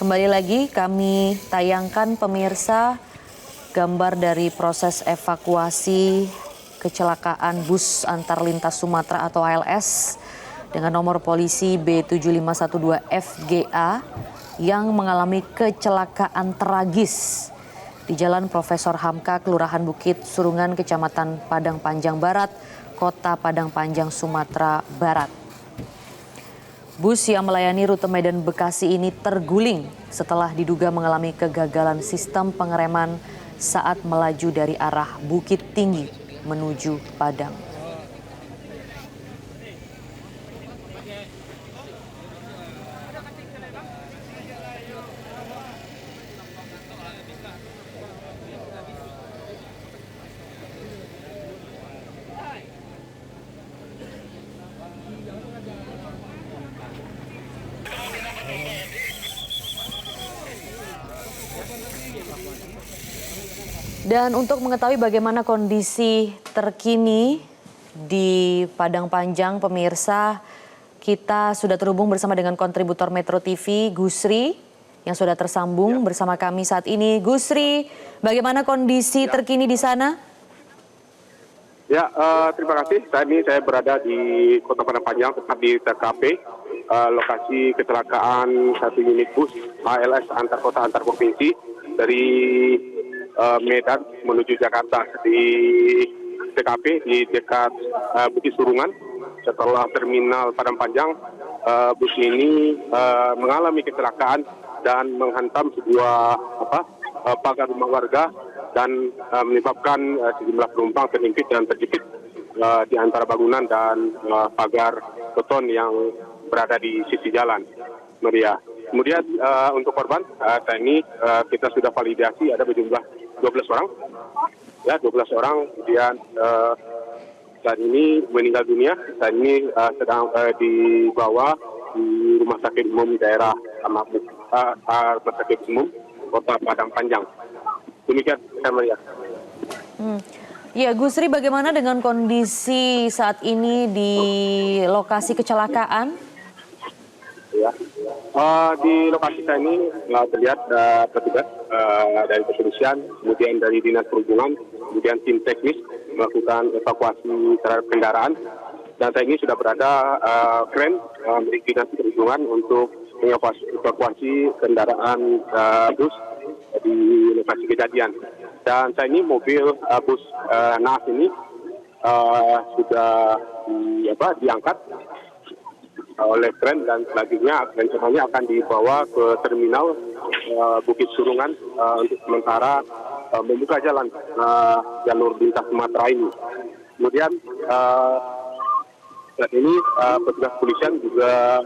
Kembali lagi kami tayangkan pemirsa gambar dari proses evakuasi kecelakaan bus antar lintas Sumatera atau ALS dengan nomor polisi B7512 FGA yang mengalami kecelakaan tragis di Jalan Profesor Hamka, Kelurahan Bukit Surungan, Kecamatan Padang Panjang Barat, Kota Padang Panjang, Sumatera Barat. Bus yang melayani rute Medan Bekasi ini terguling setelah diduga mengalami kegagalan sistem pengereman saat melaju dari arah Bukit Tinggi menuju Padang. Dan untuk mengetahui bagaimana kondisi terkini di Padang Panjang, pemirsa, kita sudah terhubung bersama dengan kontributor Metro TV, Gusri, yang sudah tersambung bersama kami saat ini. Gusri, bagaimana kondisi terkini di sana? Ya, terima kasih. Saat ini saya berada di Kota Padang Panjang, tepat di TKP, lokasi kecelakaan satu unit bus ALS antar kota antar provinsi dari Medan menuju Jakarta di TKP di dekat Bukit Surungan. Setelah terminal Padang Panjang, bus ini mengalami kecelakaan dan menghantam sebuah pagar rumah warga dan menyebabkan sejumlah penumpang terhimpit dan terjepit di antara bangunan dan pagar beton yang berada di sisi jalan. Maria. Kemudian untuk korban saat ini kita sudah validasi ada berjumlah 12 orang. Ya, 12 orang. Kemudian saat ini meninggal dunia. Saat ini sedang dibawa di Rumah Sakit Umum daerah Rumah Sakit Umum Kota Padang Panjang. Demikian saya melihat. Ya, Gusri, bagaimana dengan kondisi saat ini di lokasi kecelakaan? Ya. Di lokasi saya ini terlihat petugas dari kepolisian, kemudian dari dinas perhubungan, kemudian tim teknis melakukan evakuasi terhadap kendaraan. Dan saat ini sudah berada kren milik dinas perhubungan untuk mengevakuasi kendaraan bus di lokasi kejadian. Dan saat ini mobil bus naas ini sudah diangkat oleh kren dan selanjutnya rencananya akan dibawa ke terminal Bukit Surungan untuk sementara membuka jalan jalur lintas Sumatera ini. Kemudian saat ini petugas kepolisian juga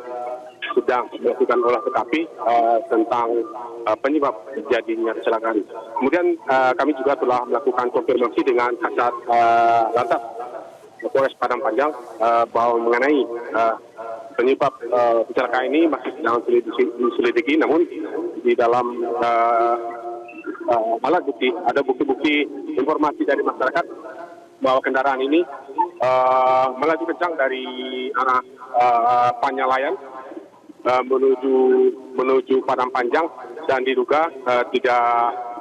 sedang melakukan olah TKP tentang penyebab terjadinya kecelakaan. Kemudian kami juga telah melakukan konfirmasi dengan Kasat Lantas Polres Padang Panjang bahwa mengenai penyebab kecelakaan ini masih sedang diselidiki, namun di dalam alat bukti ada bukti-bukti informasi dari masyarakat bahwa kendaraan ini melaju kencang dari arah Panyalayan menuju Padang Panjang dan diduga tidak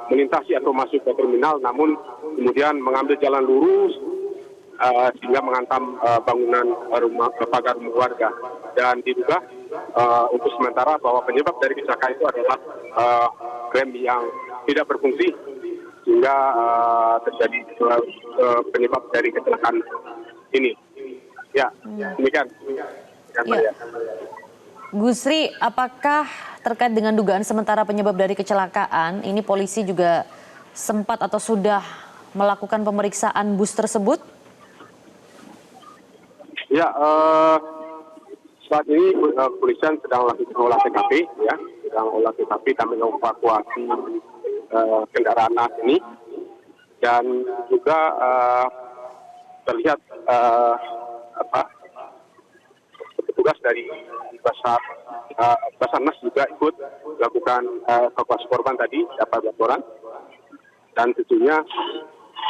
melintasi atau masuk ke terminal, namun kemudian mengambil jalan lurus sehingga menghantam bangunan pagar rumah warga. Dan diduga untuk sementara bahwa penyebab dari kecelakaan itu adalah rem yang tidak berfungsi sehingga terjadi penyebab dari kecelakaan ini. Ya, demikian. Ya. Gusri, apakah terkait dengan dugaan sementara penyebab dari kecelakaan, ini polisi juga sempat atau sudah melakukan pemeriksaan bus tersebut? Ya, saat ini kepolisian sedang melakukan olah TKP, ya, sedang olah TKP dan mengevakuasi kendaraan naas ini, dan juga terlihat petugas dari Basarnas juga ikut melakukan evakuasi korban tadi, dapat laporan, dan tentunya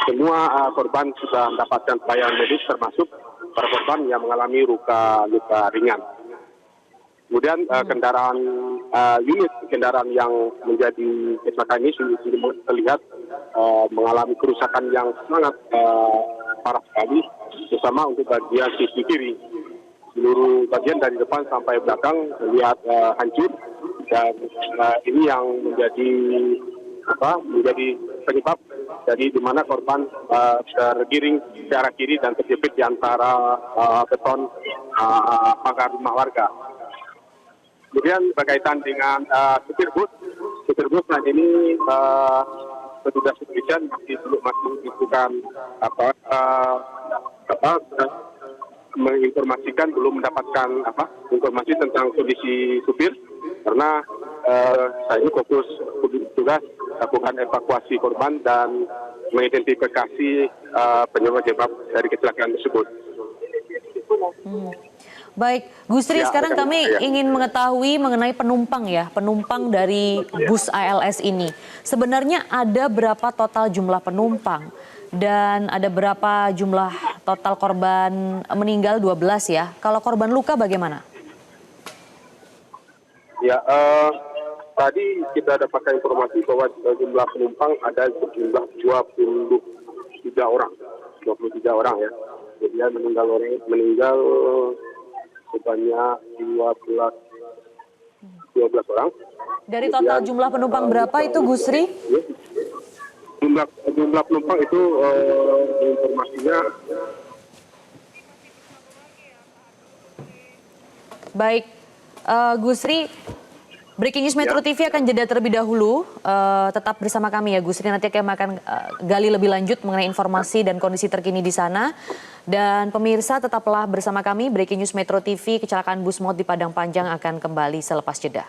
semua korban sudah mendapatkan pelayanan medis termasuk para korban yang mengalami luka ringan. Kemudian unit kendaraan yang menjadi kecelakaan ini sudah terlihat mengalami kerusakan yang sangat parah sekali, terutama untuk bagian sisi kiri. Seluruh bagian dari depan sampai belakang terlihat hancur, dan ini yang menjadi penyebab jadi di mana korban tergiring ke arah kiri dan terjepit di antara beton pagar rumah warga. Kemudian berkaitan dengan supir bus saat ini petugas kepolisian masih melakukan menginformasikan, belum mendapatkan informasi tentang kondisi supir karena saat ini fokus petugas lakukan evakuasi korban dan mengidentifikasi penyebab dari kecelakaan tersebut. Baik, Gusri, Ya, sekarang kami ya. ingin mengetahui mengenai penumpang dari bus ALS ini. Sebenarnya ada berapa total jumlah penumpang dan ada berapa jumlah total korban meninggal? 12 ya. Kalau korban luka bagaimana? Ya, tadi kita dapatkan informasi bahwa jumlah penumpang ada sejumlah 23 orang. 23 orang ya. Kemudian meninggal sebanyak 12 orang. Dari total jumlah penumpang berapa itu, Gusri? Jumlah penumpang itu informasinya. Baik, Gusri, Breaking News Metro TV akan jeda terlebih dahulu. Tetap bersama kami ya, Gusri. Nanti kami akan gali lebih lanjut mengenai informasi dan kondisi terkini di sana. Dan pemirsa tetaplah bersama kami, Breaking News Metro TV, kecelakaan bus maut di Padang Panjang akan kembali selepas jeda.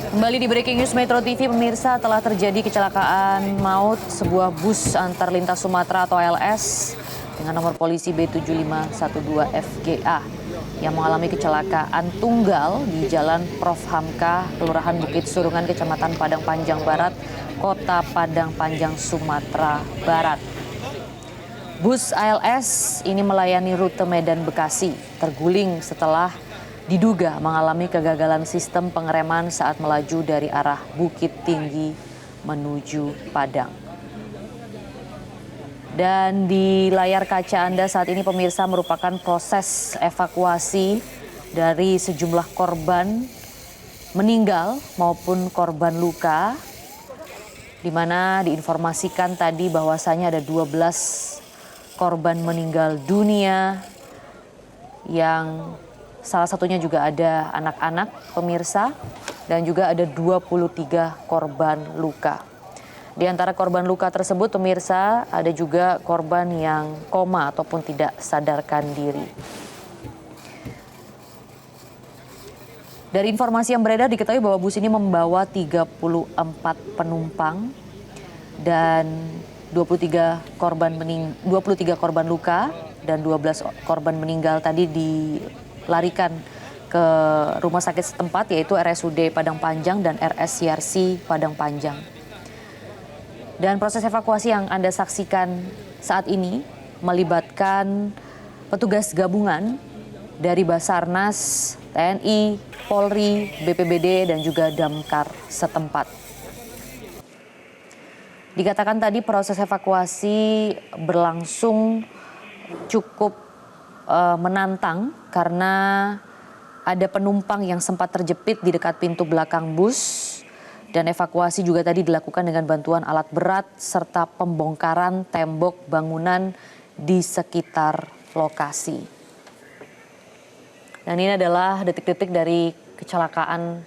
Kembali di Breaking News Metro TV, pemirsa, telah terjadi kecelakaan maut sebuah bus antar lintas Sumatera atau ALS dengan nomor polisi B7512FGA yang mengalami kecelakaan tunggal di Jalan Prof. Hamka, Kelurahan Bukit Surungan, Kecamatan Padang Panjang Barat, Kota Padang Panjang, Sumatera Barat. Bus ALS ini melayani rute Medan Bekasi, terguling setelah diduga mengalami kegagalan sistem pengereman saat melaju dari arah Bukit Tinggi menuju Padang. Dan di layar kaca Anda saat ini pemirsa merupakan proses evakuasi dari sejumlah korban meninggal maupun korban luka, di mana diinformasikan tadi bahwasanya ada 12 korban meninggal dunia yang salah satunya juga ada anak-anak pemirsa dan juga ada 23 korban luka. Di antara korban luka tersebut pemirsa ada juga korban yang koma ataupun tidak sadarkan diri. Dari informasi yang beredar diketahui bahwa bus ini membawa 34 penumpang dan 23 korban luka dan 12 korban meninggal tadi dilarikan ke rumah sakit setempat yaitu RSUD Padang Panjang dan RSCRC Padang Panjang. Dan proses evakuasi yang Anda saksikan saat ini melibatkan petugas gabungan dari Basarnas, TNI, Polri, BPBD dan juga Damkar setempat. Dikatakan tadi proses evakuasi berlangsung cukup menantang karena ada penumpang yang sempat terjepit di dekat pintu belakang bus dan evakuasi juga tadi dilakukan dengan bantuan alat berat serta pembongkaran tembok bangunan di sekitar lokasi. Dan ini adalah detik-detik dari kecelakaan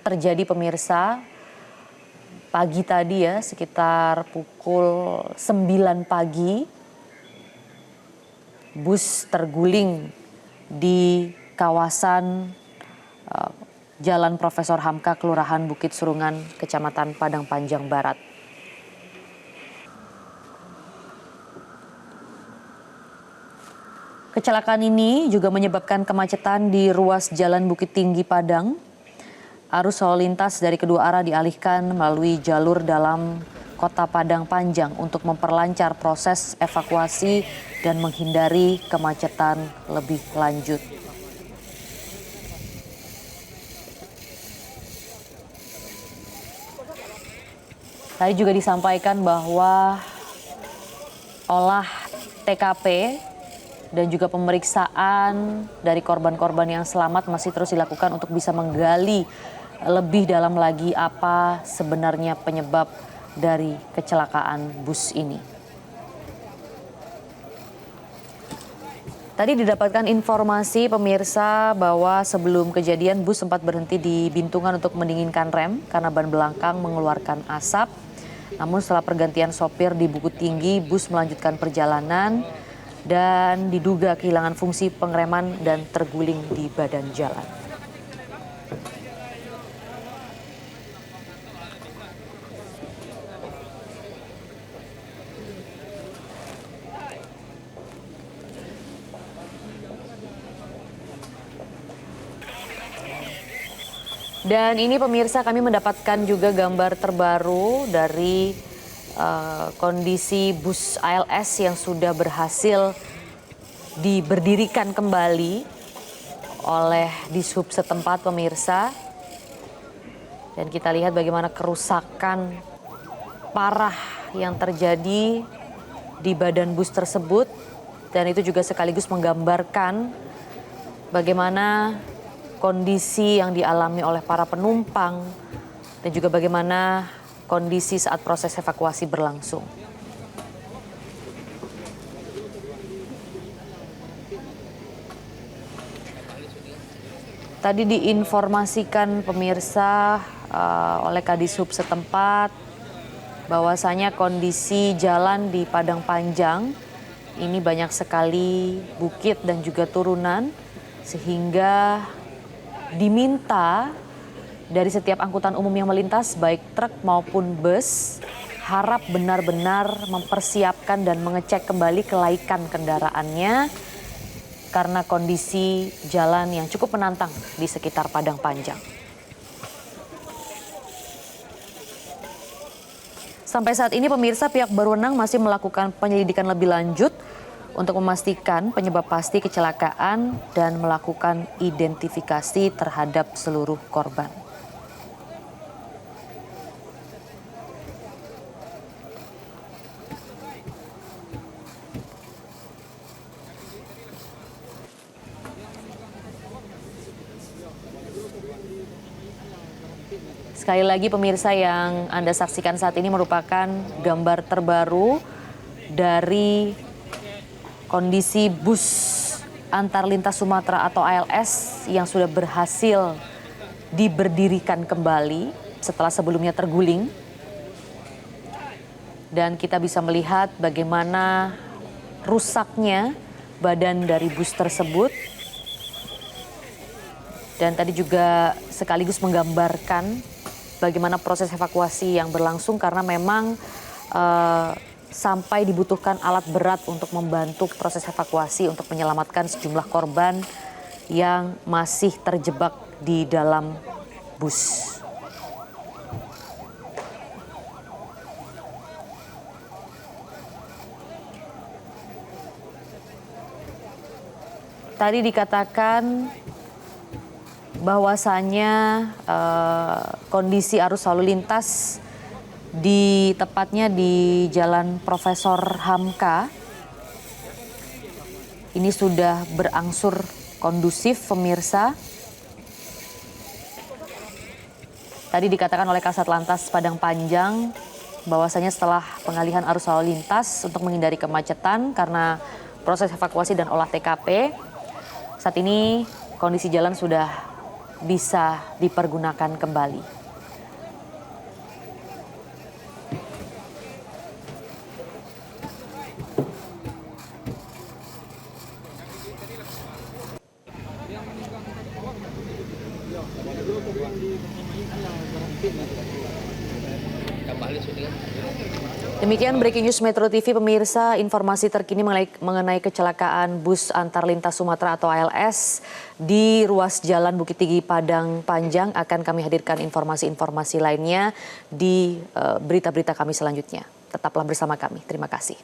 terjadi pemirsa pagi tadi ya, sekitar pukul 9 pagi. Bus terguling di kawasan Jalan Profesor Hamka, Kelurahan Bukit Surungan, Kecamatan Padang Panjang Barat. Kecelakaan ini juga menyebabkan kemacetan di ruas Jalan Bukit Tinggi Padang. Arus lalu lintas dari kedua arah dialihkan melalui jalur dalam Kota Padang Panjang untuk memperlancar proses evakuasi dan menghindari kemacetan lebih lanjut. Tadi juga disampaikan bahwa olah TKP dan juga pemeriksaan dari korban-korban yang selamat masih terus dilakukan untuk bisa menggali lebih dalam lagi apa sebenarnya penyebab dari kecelakaan bus ini. Tadi didapatkan informasi pemirsa bahwa sebelum kejadian bus sempat berhenti di Bintungan untuk mendinginkan rem karena ban belakang mengeluarkan asap. Namun setelah pergantian sopir di Bukit Tinggi, bus melanjutkan perjalanan dan diduga kehilangan fungsi pengereman dan terguling di badan jalan. Dan ini pemirsa kami mendapatkan juga gambar terbaru dari kondisi bus ALS yang sudah berhasil diberdirikan kembali oleh Dishub setempat pemirsa. Dan kita lihat bagaimana kerusakan parah yang terjadi di badan bus tersebut, dan itu juga sekaligus menggambarkan bagaimana kondisi yang dialami oleh para penumpang dan juga bagaimana kondisi saat proses evakuasi berlangsung. Tadi diinformasikan pemirsa oleh Kadishub setempat bahwasanya kondisi jalan di Padang Panjang ini banyak sekali bukit dan juga turunan, sehingga diminta dari setiap angkutan umum yang melintas baik truk maupun bus harap benar-benar mempersiapkan dan mengecek kembali kelaikan kendaraannya karena kondisi jalan yang cukup menantang di sekitar Padang Panjang. Sampai saat ini pemirsa, pihak berwenang masih melakukan penyelidikan lebih lanjut untuk memastikan penyebab pasti kecelakaan dan melakukan identifikasi terhadap seluruh korban. Sekali lagi pemirsa, yang Anda saksikan saat ini merupakan gambar terbaru dari kondisi bus antar lintas Sumatera atau ALS yang sudah berhasil diberdirikan kembali setelah sebelumnya terguling. Dan kita bisa melihat bagaimana rusaknya badan dari bus tersebut. Dan tadi juga sekaligus menggambarkan bagaimana proses evakuasi yang berlangsung karena memang sampai dibutuhkan alat berat untuk membantu proses evakuasi untuk menyelamatkan sejumlah korban yang masih terjebak di dalam bus. Tadi dikatakan bahwasanya kondisi arus lalu lintas tepatnya di Jalan Profesor Hamka ini sudah berangsur kondusif pemirsa. Tadi dikatakan oleh Kasat Lantas Padang Panjang bahwasanya setelah pengalihan arus lalu lintas untuk menghindari kemacetan karena proses evakuasi dan olah TKP, saat ini kondisi jalan sudah bisa dipergunakan kembali. Demikian breaking news Metro TV pemirsa, informasi terkini mengenai kecelakaan bus antar lintas Sumatera atau ALS di ruas Jalan Bukit Tinggi Padang Panjang. Akan kami hadirkan informasi-informasi lainnya di berita-berita kami selanjutnya. Tetaplah bersama kami. Terima kasih.